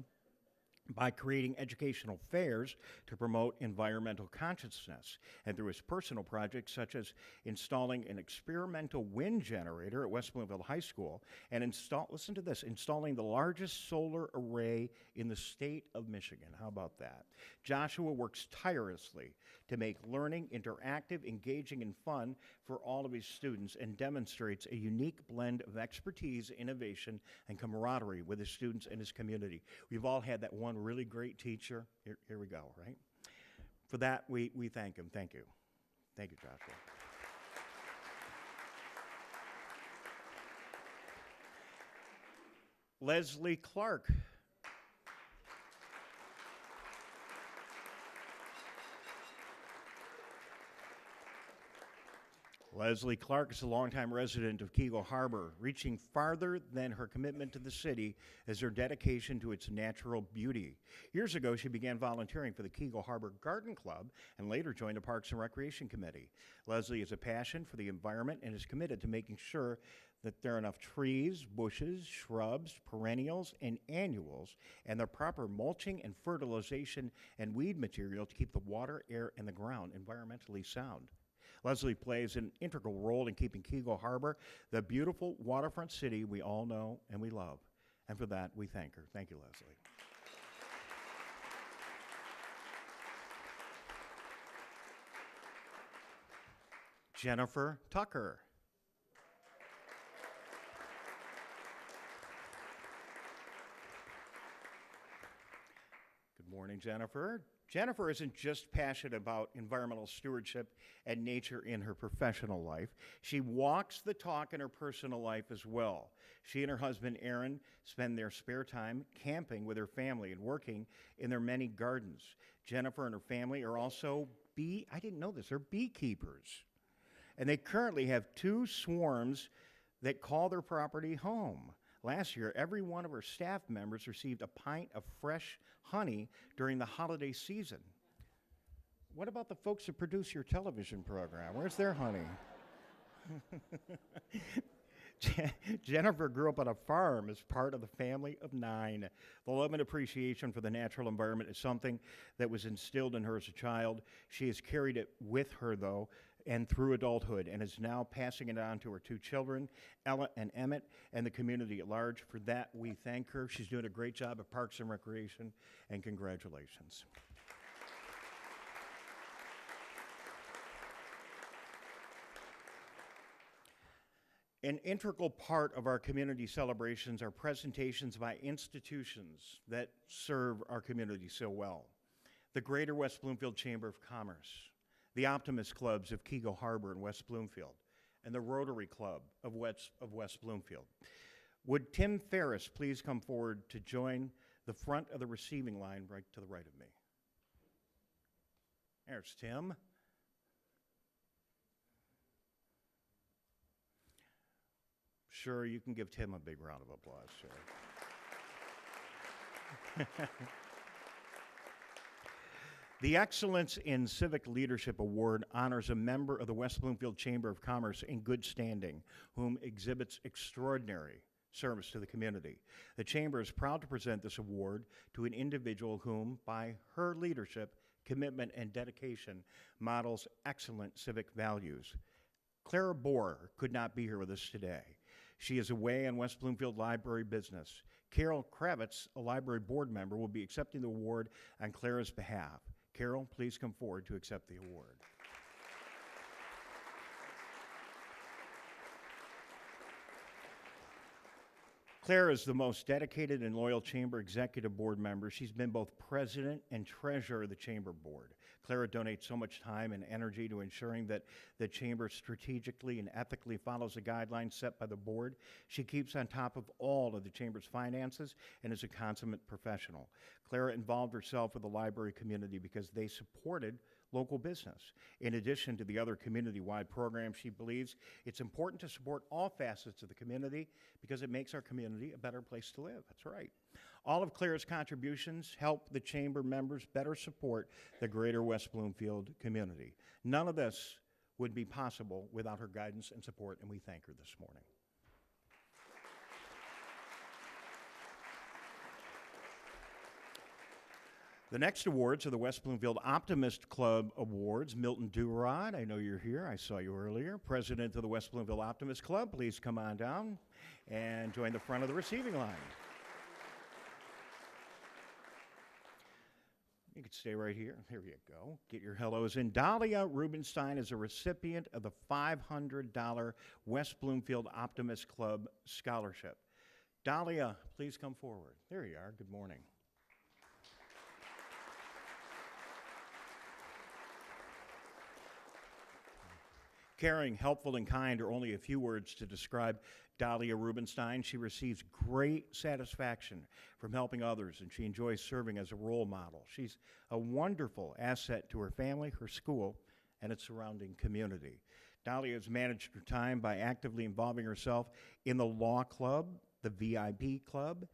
by creating educational fairs to promote environmental consciousness, and through his personal projects such as installing an experimental wind generator at West Bloomfield High School and listen to this, installing the largest solar array in the state of Michigan. How about that? Joshua works tirelessly to make learning interactive, engaging, and fun for all of his students and demonstrates a unique blend of expertise, innovation, and camaraderie with his students and his community. We've all had that one really great teacher. Here we go, right? For that, we thank him. Thank you. Thank you, Joshua. Leslie Clark. Leslie Clark is a longtime resident of Keego Harbor, reaching farther than her commitment to the city as her dedication to its natural beauty. Years ago, she began volunteering for the Keego Harbor Garden Club and later joined the Parks and Recreation Committee. Leslie has a passion for the environment and is committed to making sure that there are enough trees, bushes, shrubs, perennials, and annuals, and the proper mulching and fertilization and weed material to keep the water, air, and the ground environmentally sound. Leslie plays an integral role in keeping Keego Harbor the beautiful waterfront city we all know and we love. And for that, we thank her. Thank you, Leslie. Jennifer Tucker. Good morning, Jennifer. Jennifer isn't just passionate about environmental stewardship and nature in her professional life. She walks the talk in her personal life as well. She and her husband, Aaron, spend their spare time camping with her family and working in their many gardens. Jennifer and her family are also I didn't know this, they're beekeepers. And they currently have 2 swarms that call their property home. Last year, every one of her staff members received a pint of fresh honey during the holiday season. What about the folks that produce your television program? Where's their honey? Jennifer grew up on a farm as part of the family of 9. The love and appreciation for the natural environment is something that was instilled in her as a child. She has carried it with her, though, and through adulthood, and is now passing it on to her 2 children, Ella and Emmett, and the community at large. For that, we thank her. She's doing a great job at Parks and Recreation, and congratulations. An integral part of our community celebrations are presentations by institutions that serve our community so well. The Greater West Bloomfield Chamber of Commerce, the Optimist Clubs of Keego Harbor and West Bloomfield, and the Rotary Club of West Bloomfield. Would Tim Ferris please come forward to join the front of the receiving line right to the right of me? There's Tim. Sure, you can give Tim a big round of applause, sure. The Excellence in Civic Leadership Award honors a member of the West Bloomfield Chamber of Commerce in good standing, whom exhibits extraordinary service to the community. The Chamber is proud to present this award to an individual whom, by her leadership, commitment, and dedication, models excellent civic values. Clara Bohr could not be here with us today. She is away on West Bloomfield Library business. Carol Kravitz, a library board member, will be accepting the award on Clara's behalf. Carol, please come forward to accept the award. Clara is the most dedicated and loyal Chamber Executive Board member. She's been both president and treasurer of the Chamber Board. Clara donates so much time and energy to ensuring that the Chamber strategically and ethically follows the guidelines set by the Board. She keeps on top of all of the Chamber's finances and is a consummate professional. Clara involved herself with the library community because they supported local business. In addition to the other community-wide programs, she believes it's important to support all facets of the community because it makes our community a better place to live. That's right. All of Clara's contributions help the Chamber members better support the greater West Bloomfield community. None of this would be possible without her guidance and support, and we thank her this morning. The next awards are the West Bloomfield Optimist Club Awards. Milton Durod, I know you're here. I saw you earlier. President of the West Bloomfield Optimist Club, please come on down and join the front of the receiving line. You can stay right here. Here you go. Get your hellos in. Dalia Rubenstein is a recipient of the $500 West Bloomfield Optimist Club Scholarship. Dalia, please come forward. There you are. Good morning. Caring, helpful, and kind are only a few words to describe Dalia Rubenstein. She receives great satisfaction from helping others, and she enjoys serving as a role model. She's a wonderful asset to her family, her school, and its surrounding community. Dalia has managed her time by actively involving herself in the Law Club, the VIP Club,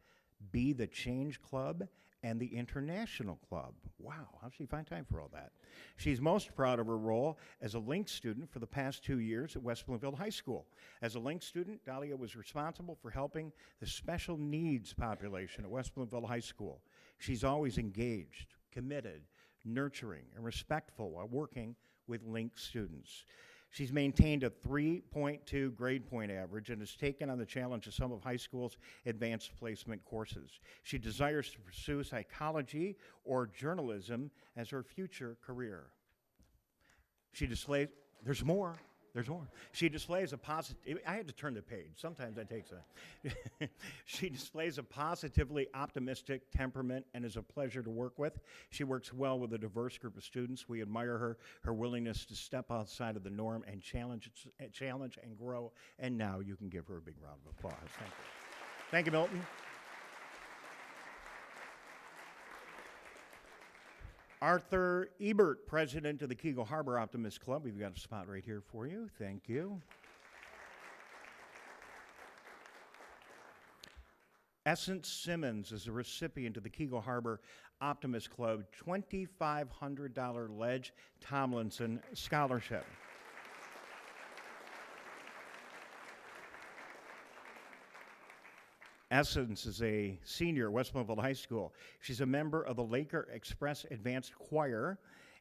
Be the Change Club, and the International Club. Wow, how does she find time for all that? She's most proud of her role as a Link student for the past 2 years at West Bloomfield High School. As a Link student, Dalia was responsible for helping the special needs population at West Bloomfield High School. She's always engaged, committed, nurturing, and respectful while working with Link students. She's maintained a 3.2 grade point average and has taken on the challenge of some of high school's advanced placement courses. She desires to pursue psychology or journalism as her future career. She displays, there's more. She displays a positive, I had to turn the page. Sometimes that takes a, she displays a positively optimistic temperament and is a pleasure to work with. She works well with a diverse group of students. We admire her willingness to step outside of the norm and challenge and grow. And now you can give her a big round of applause. Thank you. Thank you, Milton. Arthur Ebert, president of the Keego Harbor Optimist Club. We've got a spot right here for you. Thank you. Essence Simmons is a recipient of the Keego Harbor Optimist Club $2,500 Ledge Tomlinson Scholarship. Essence is a senior at West Bloomfield High School. She's a member of the Laker Express Advanced Choir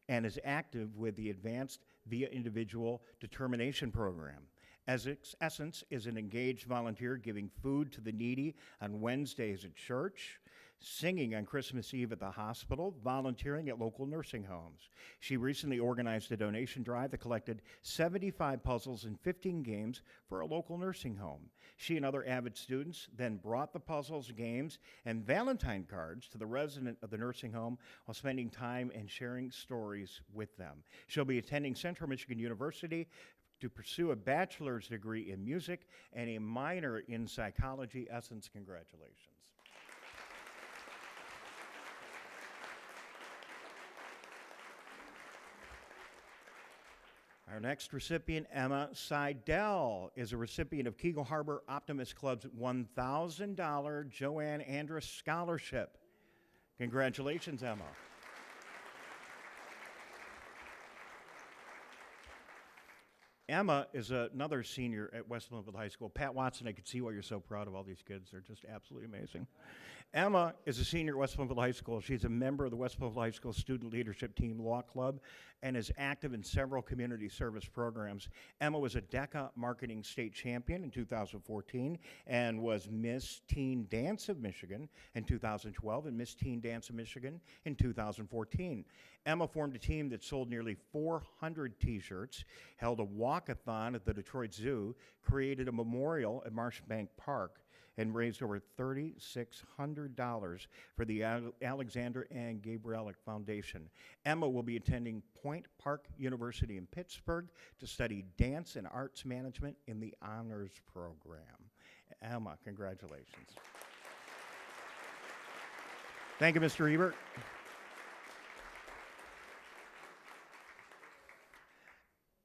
and is active with the Advanced Via Individual Determination Program. Essence is an engaged volunteer giving food to the needy on Wednesdays at church, singing on Christmas Eve at the hospital, volunteering at local nursing homes. She recently organized a donation drive that collected 75 puzzles and 15 games for a local nursing home. She and other avid students then brought the puzzles, games, and Valentine cards to the resident of the nursing home while spending time and sharing stories with them. She'll be attending Central Michigan University to pursue a bachelor's degree in music and a minor in psychology. Essence, congratulations. Our next recipient, Emma Seidel, is a recipient of Keego Harbor Optimist Club's $1,000 Joanne Andrus Scholarship. Congratulations, Emma. Emma is another senior at West Bloomfield High School. Pat Watson, I could see why you're so proud of all these kids. They're just absolutely amazing. Emma is a senior at West Bloomfield High School. She's a member of the West Bloomfield High School Student Leadership Team Law Club and is active in several community service programs. Emma was a DECA Marketing State Champion in 2014 and was Miss Teen Dance of Michigan in 2012 and Miss Teen Dance of Michigan in 2014. Emma formed a team that sold nearly 400 t-shirts, held a walkathon at the Detroit Zoo, created a memorial at Marshbank Park, and raised over $3,600 for the Alexander and Gabriella Foundation. Emma will be attending Point Park University in Pittsburgh to study dance and arts management in the honors program. Emma, congratulations. Thank you, Mr. Ebert.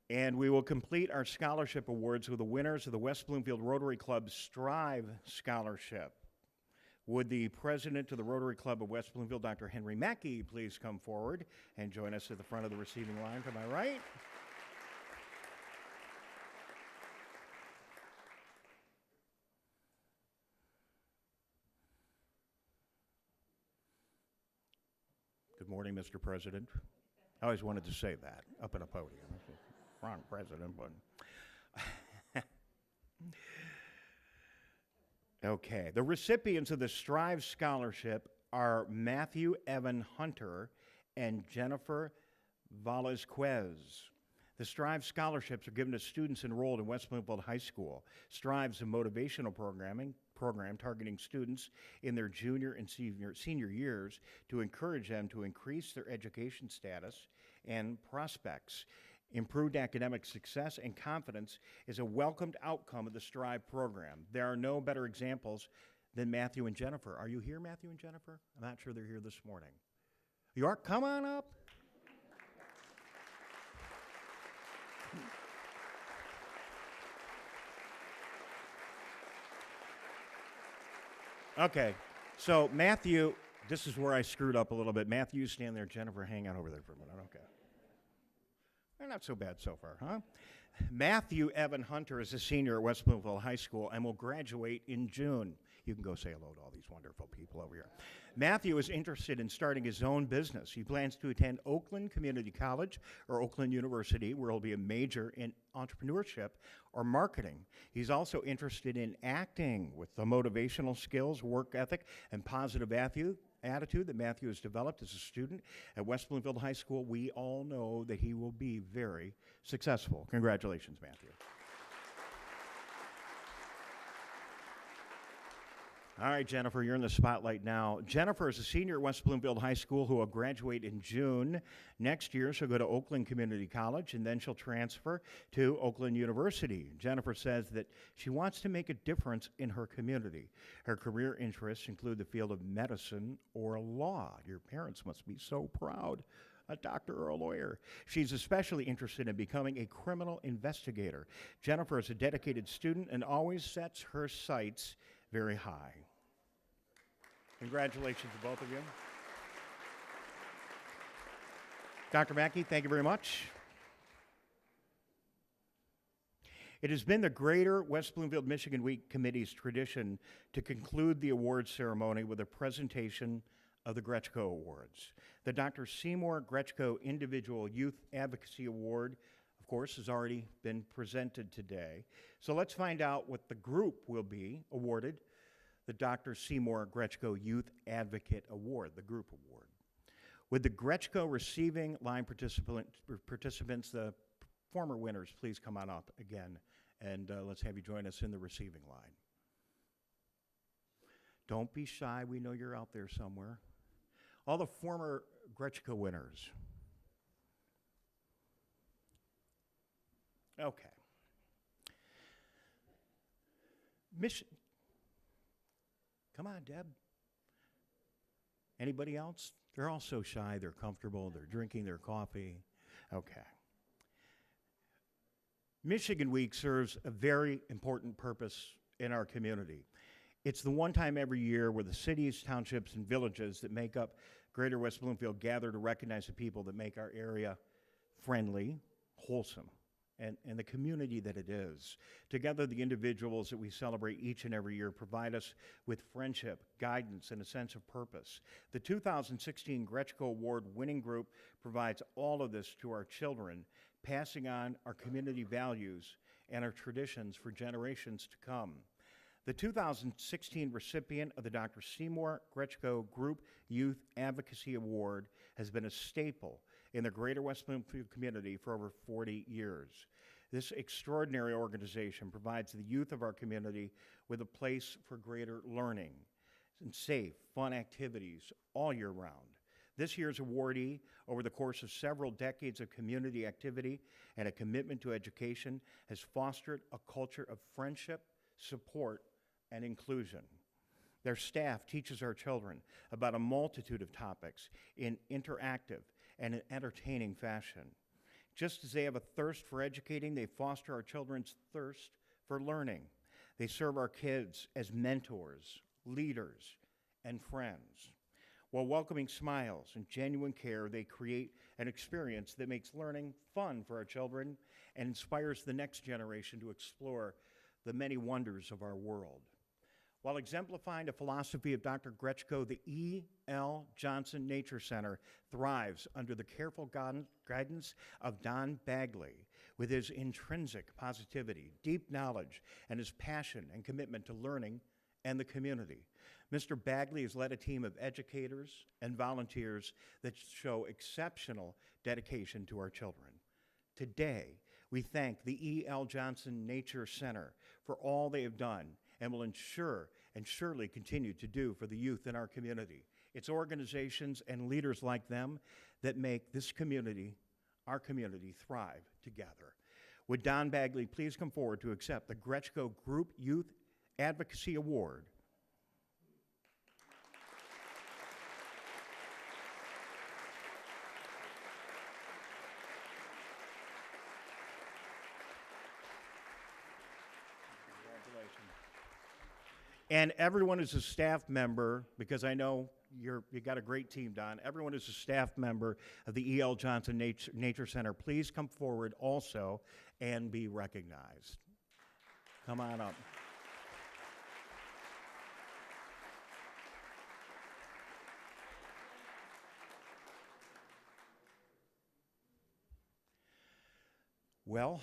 And we will complete our scholarship awards with the winners of the West Bloomfield Rotary Club Strive Scholarship. Would the president of the Rotary Club of West Bloomfield, Dr. Henry Mackey, please come forward and join us at the front of the receiving line to my right? Good morning, Mr. President. I always wanted to say that up in a podium. Wrong president, but okay. The recipients of the Strive Scholarship are Matthew Evan Hunter and Jennifer Velasquez. The Strive Scholarships are given to students enrolled in West Bloomfield High School. Strive's a motivational program targeting students in their junior and senior years to encourage them to increase their education status and prospects. Improved academic success and confidence is a welcomed outcome of the Strive program. There are no better examples than Matthew and Jennifer. Are you here, Matthew and Jennifer? I'm not sure they're here this morning. You are? Come on up. Okay, so Matthew, this is where I screwed up a little bit. Matthew, you stand there. Jennifer, hang out over there for a minute. Okay. They're not so bad so far, huh? Matthew Evan Hunter is a senior at West Bloomfield High School and will graduate in June. You can go say hello to all these wonderful people over here. Matthew is interested in starting his own business. He plans to attend Oakland Community College or Oakland University, where he'll be a major in entrepreneurship or marketing. He's also interested in acting with the motivational skills, work ethic, and positive attitude that Matthew has developed as a student at West Bloomfield High School. We all know that he will be very successful. Congratulations, Matthew. All right, Jennifer, you're in the spotlight now. Jennifer is a senior at West Bloomfield High School who will graduate in June. Next year, she'll go to Oakland Community College, and then she'll transfer to Oakland University. Jennifer says that she wants to make a difference in her community. Her career interests include the field of medicine or law. Your parents must be so proud. A doctor or a lawyer. She's especially interested in becoming a criminal investigator. Jennifer is a dedicated student and always sets her sights very high. Congratulations to both of you. Dr. Mackey, thank you very much. It has been the Greater West Bloomfield Michigan Week Committee's tradition to conclude the awards ceremony with a presentation of the Gretschko Awards. The Dr. Seymour Gretschko Individual Youth Advocacy Award, of course, has already been presented today. So let's find out what the group will be awarded the Dr. Seymour Gretschko Youth Advocate Award, the group award. With the Gretschko receiving line participants, the former winners, please come on up again, and let's have you join us in the receiving line. Don't be shy. We know you're out there somewhere. All the former Gretschko winners. Okay. Come on, Deb. Anybody else? They're all so shy. They're comfortable. They're drinking their coffee. Okay. Michigan Week serves a very important purpose in our community. It's the one time every year where the cities, townships, and villages that make up Greater West Bloomfield gather to recognize the people that make our area friendly, wholesome, and the community that it is. Together, the individuals that we celebrate each and every year provide us with friendship, guidance, and a sense of purpose. The 2016 Gretschko Award winning group provides all of this to our children, passing on our community values and our traditions for generations to come. The 2016 recipient of the Dr. Seymour Gretschko Group Youth Advocacy Award has been a staple in the greater West Bloomfield community for over 40 years. This extraordinary organization provides the youth of our community with a place for greater learning and safe, fun activities all year round. This year's awardee, over the course of several decades of community activity and a commitment to education, has fostered a culture of friendship, support, and inclusion. Their staff teaches our children about a multitude of topics in interactive and an entertaining fashion. Just as they have a thirst for educating, they foster our children's thirst for learning. They serve our kids as mentors, leaders, and friends. While welcoming smiles and genuine care, they create an experience that makes learning fun for our children and inspires the next generation to explore the many wonders of our world. While exemplifying the philosophy of Dr. Gretschko, the E.L. Johnson Nature Center thrives under the careful guidance of Don Bagley. With his intrinsic positivity, deep knowledge, and his passion and commitment to learning and the community. Mr. Bagley has led a team of educators and volunteers that show exceptional dedication to our children. Today, we thank the E.L. Johnson Nature Center for all they have done and will ensure and surely continue to do for the youth in our community. It's organizations and leaders like them that make this community, our community, thrive together. Would Don Bagley please come forward to accept the Gretschko Group Youth Advocacy Award? And everyone is a staff member, because I know you got a great team, Don. Everyone is a staff member of the E.L. Johnson Nature Center. Please come forward also and be recognized. Come on up. Well,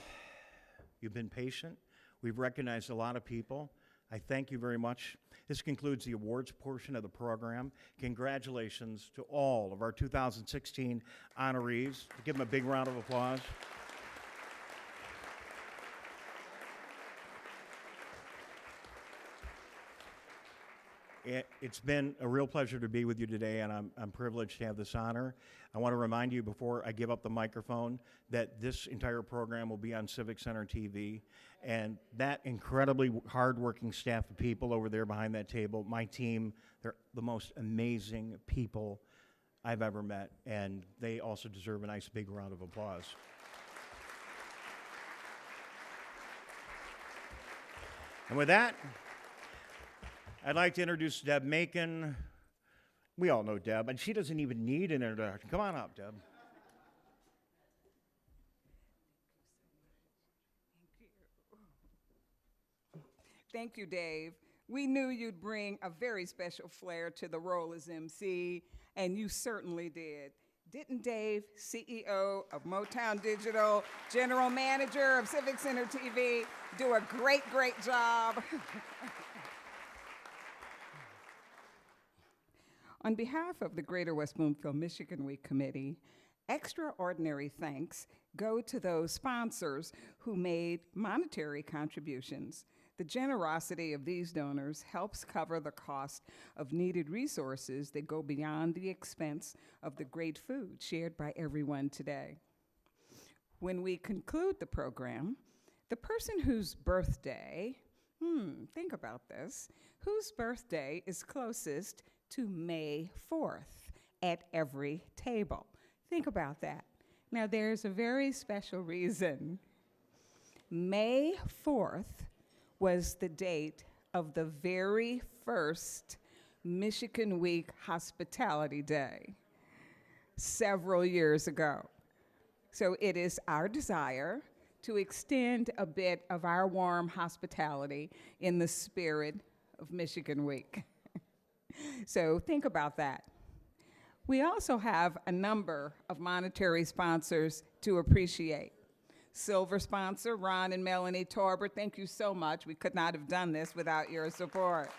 you've been patient. We've recognized a lot of people. I thank you very much. This concludes the awards portion of the program. Congratulations to all of our 2016 honorees. Give them a big round of applause. It's been a real pleasure to be with you today, and I'm privileged to have this honor. I want to remind you before I give up the microphone that this entire program will be on Civic Center TV, and that incredibly hardworking staff of people over there behind that table, my team, they're the most amazing people I've ever met, and they also deserve a nice big round of applause. And with that, I'd like to introduce Deb Macon. We all know Deb, and she doesn't even need an introduction. Come on up, Deb. Thank you, Dave. We knew you'd bring a very special flair to the role as MC, and you certainly did. Didn't Dave, CEO of Motown Digital, General Manager of Civic Center TV, do a great, great job? On behalf of the Greater West Bloomfield Michigan Week Committee, extraordinary thanks go to those sponsors who made monetary contributions. The generosity of these donors helps cover the cost of needed resources that go beyond the expense of the great food shared by everyone today. When we conclude the program, the person whose birthday, think about this, whose birthday is closest to May 4th at every table. Think about that. Now, there's a very special reason. May 4th was the date of the very first Michigan Week Hospitality Day several years ago. So it is our desire to extend a bit of our warm hospitality in the spirit of Michigan Week. So think about that. We also have a number of monetary sponsors to appreciate. Silver sponsor, Ron and Melanie Torbert, thank you so much. We could not have done this without your support.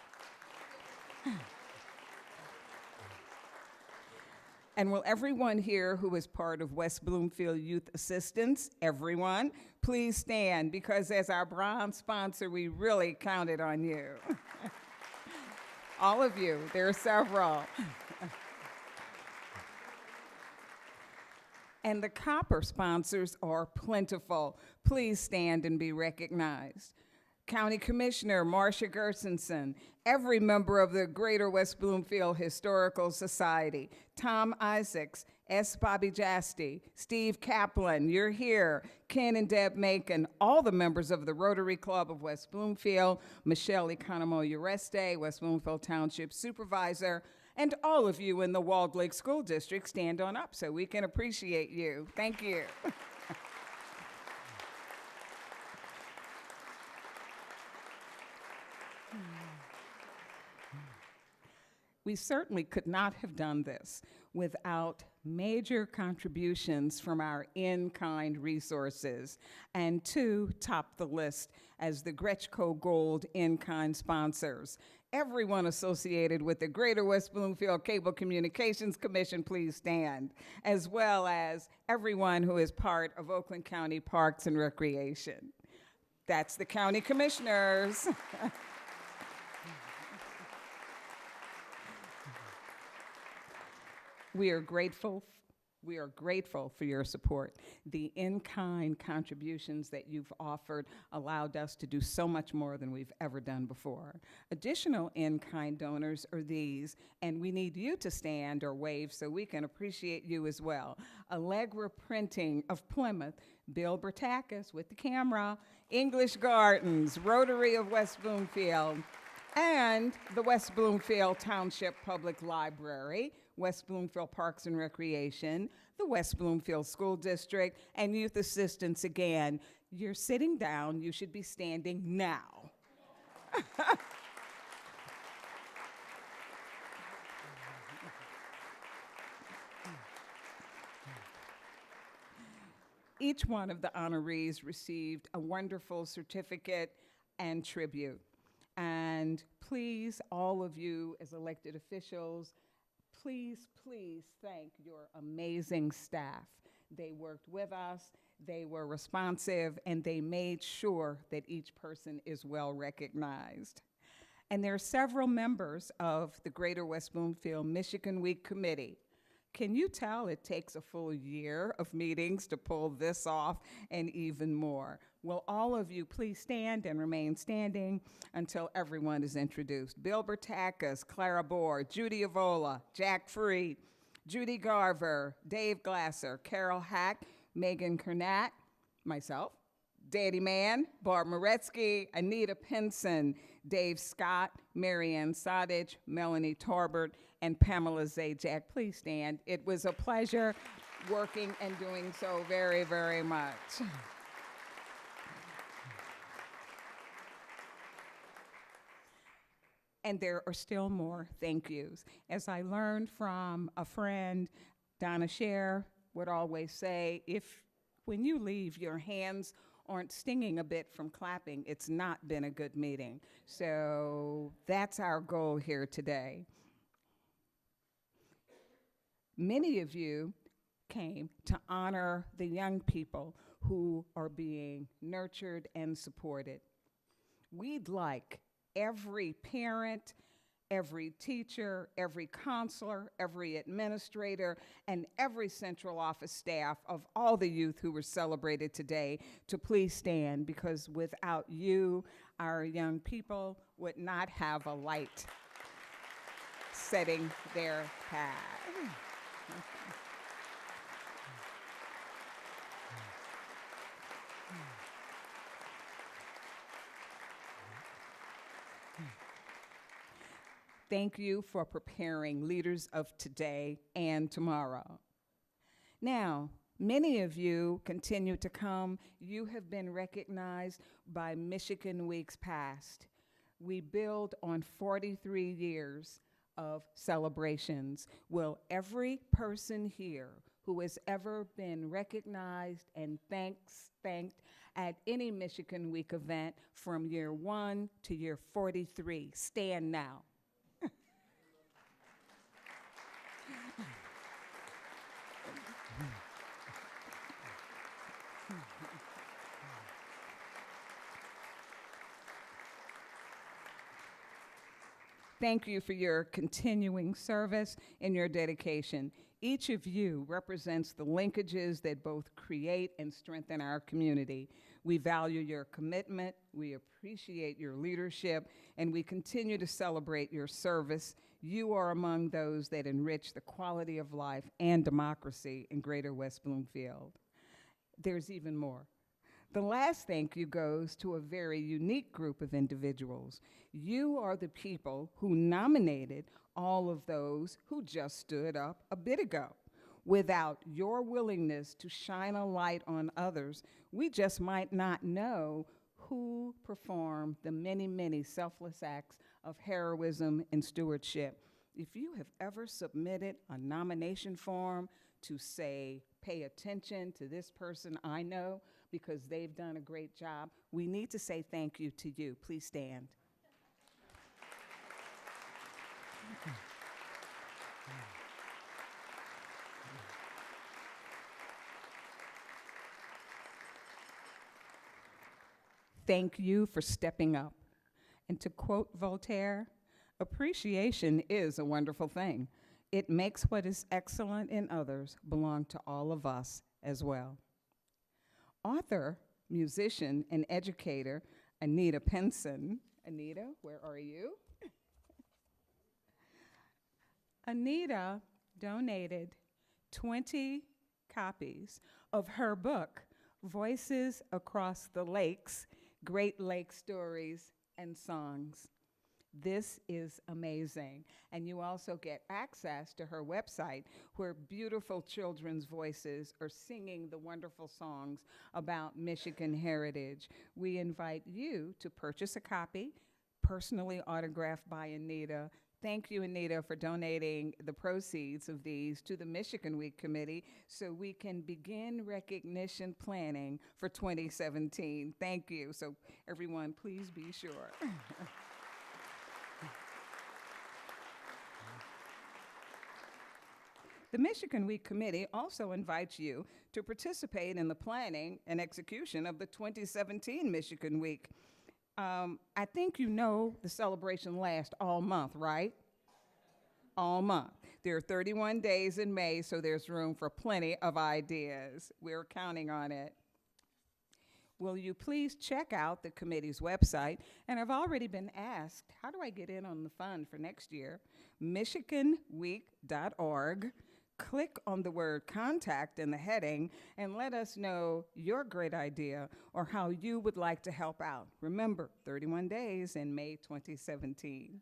And will everyone here who is part of West Bloomfield Youth Assistance, everyone, please stand, because as our bronze sponsor, we really counted on you. All of you, there are several. And the copper sponsors are plentiful. Please stand and be recognized. County Commissioner Marcia Gersonson, every member of the Greater West Bloomfield Historical Society, Tom Isaacs, S. Bobby Jasty, Steve Kaplan, you're here, Ken and Deb Macon, all the members of the Rotary Club of West Bloomfield, Michele Economo-Ureste, West Bloomfield Township Supervisor, and all of you in the Walled Lake School District, stand on up so we can appreciate you. Thank you. We certainly could not have done this without major contributions from our in-kind resources, and to top the list as the Gretschko Gold in-kind sponsors. Everyone associated with the Greater West Bloomfield Cable Communications Commission, please stand, as well as everyone who is part of Oakland County Parks and Recreation. That's the county commissioners. We are grateful for your support. The in-kind contributions that you've offered allowed us to do so much more than we've ever done before. Additional in-kind donors are these, and we need you to stand or wave so we can appreciate you as well. Allegra Printing of Plymouth, Bill Bertakis with the camera, English Gardens, Rotary of West Bloomfield, and the West Bloomfield Township Public Library, West Bloomfield Parks and Recreation, the West Bloomfield School District, and Youth Assistance again. You're sitting down, you should be standing now. Each one of the honorees received a wonderful certificate and tribute. And please, all of you as elected officials, please, please thank your amazing staff. They worked with us, they were responsive, and they made sure that each person is well recognized. And there are several members of the Greater West Bloomfield Michigan Week Committee. Can you tell it takes a full year of meetings to pull this off and even more? Will all of you please stand and remain standing until everyone is introduced? Bill Bertakis, Clara Bohr, Judy Avola, Jack Freed, Judy Garver, Dave Glasser, Carol Hack, Megan Kernat, myself, Danny Mann, Barb Moretsky, Anita Pinson, Dave Scott, Marianne Sadich, Melanie Torbert, and Pamela Zajac. Please stand. It was a pleasure working and doing so very, very much. And there are still more thank yous. As I learned from a friend, Donna Scher would always say, when you leave, your hands aren't stinging a bit from clapping, it's not been a good meeting. So that's our goal here today. Many of you came to honor the young people who are being nurtured and supported. We'd like every parent, every teacher, every counselor, every administrator, and every central office staff of all the youth who were celebrated today to please stand, because without you, our young people would not have a light setting their path. Thank you for preparing leaders of today and tomorrow. Now, Many of you continue to come. You have been recognized by Michigan Weeks past. We build on 43 years of celebrations. Will every person here who has ever been recognized and thanked at any Michigan Week event from year 1 to year 43 stand now? Thank you for your continuing service and your dedication. Each of you represents the linkages that both create and strengthen our community. We value your commitment, we appreciate your leadership, and we continue to celebrate your service. You are among those that enrich the quality of life and democracy in Greater West Bloomfield. There's even more. The last thank you goes to a very unique group of individuals. You are the people who nominated all of those who just stood up a bit ago. Without your willingness to shine a light on others, we just might not know who performed the many, many selfless acts of heroism and stewardship. If you have ever submitted a nomination form to say, pay attention to this person I know, because they've done a great job, we need to say thank you to you. Please stand. Thank you for stepping up. And to quote Voltaire, appreciation is a wonderful thing. It makes what is excellent in others belong to all of us as well. Author, musician, and educator Anita Penson. Anita, where are you? Anita donated 20 copies of her book, Voices Across the Lakes, Great Lake Stories and Songs. This is amazing. And you also get access to her website where beautiful children's voices are singing the wonderful songs about Michigan heritage. We invite you to purchase a copy, personally autographed by Anita. Thank you, Anita, for donating the proceeds of these to the Michigan Week Committee so we can begin recognition planning for 2017. Thank you. So everyone, please be sure. The Michigan Week Committee also invites you to participate in the planning and execution of the 2017 Michigan Week. I think you know the celebration lasts all month, right? All month. There are 31 days in May, so there's room for plenty of ideas. We're counting on it. Will you please check out the committee's website? And I've already been asked, how do I get in on the fund for next year? MichiganWeek.org. Click on the word contact in the heading and let us know your great idea or how you would like to help out. Remember, 31 days in May 2017.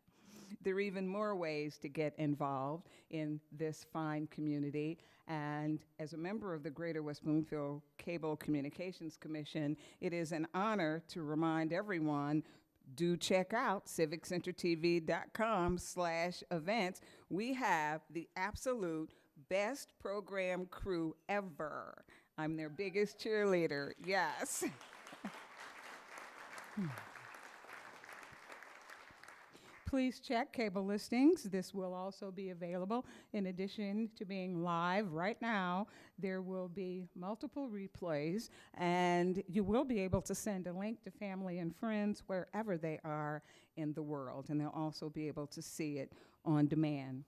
There are even more ways to get involved in this fine community. And as a member of the Greater West Bloomfield Cable Communications Commission, it is an honor to remind everyone, do check out civiccentertv.com/events. We have the absolute best program crew ever. I'm their biggest cheerleader, yes. Please check cable listings. This will also be available. In addition to being live right now, there will be multiple replays, and you will be able to send a link to family and friends wherever they are in the world, and they'll also be able to see it on demand.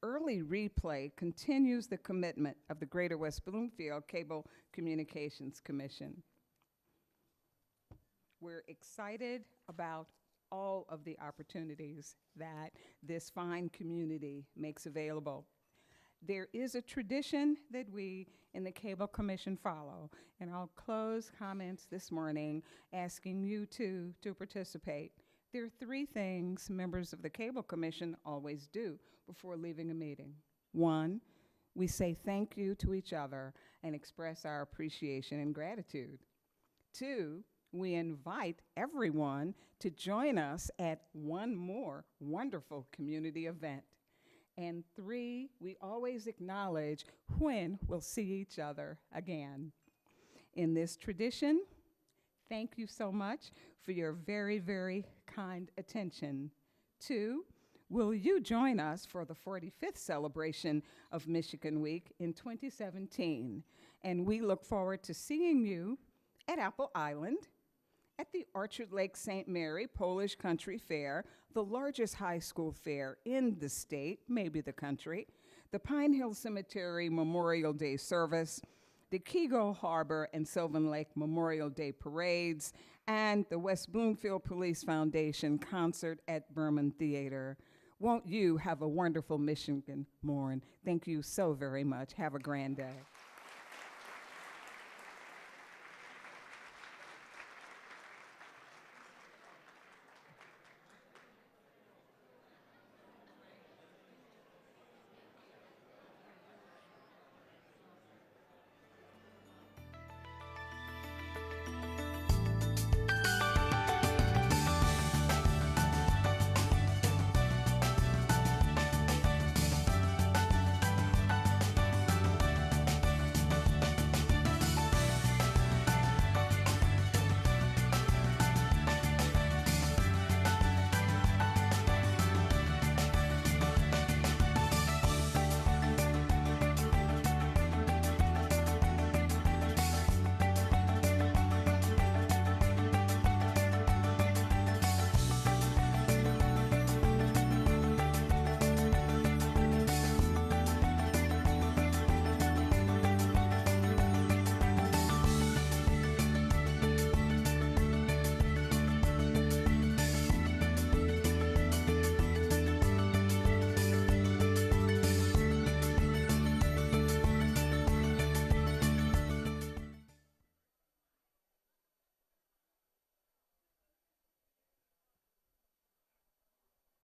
Early replay continues the commitment of the Greater West Bloomfield Cable Communications Commission. We're excited about all of the opportunities that this fine community makes available. There is a tradition that we in the Cable Commission follow, and I'll close comments this morning asking you to participate. There are 3 things members of the Cable Commission always do before leaving a meeting. 1, we say thank you to each other and express our appreciation and gratitude. 2, we invite everyone to join us at one more wonderful community event. And 3, we always acknowledge when we'll see each other again. In this tradition, thank you so much for your very, very kind attention. 2, will you join us for the 45th celebration of Michigan Week in 2017? And we look forward to seeing you at Apple Island, at the Orchard Lake St. Mary Polish Country Fair, the largest high school fair in the state, maybe the country, the Pine Hill Cemetery Memorial Day service, the Kego Harbor and Sylvan Lake Memorial Day parades, and the West Bloomfield Police Foundation concert at Berman Theater. Won't you have a wonderful Michigan morn? Thank you so very much. Have a grand day.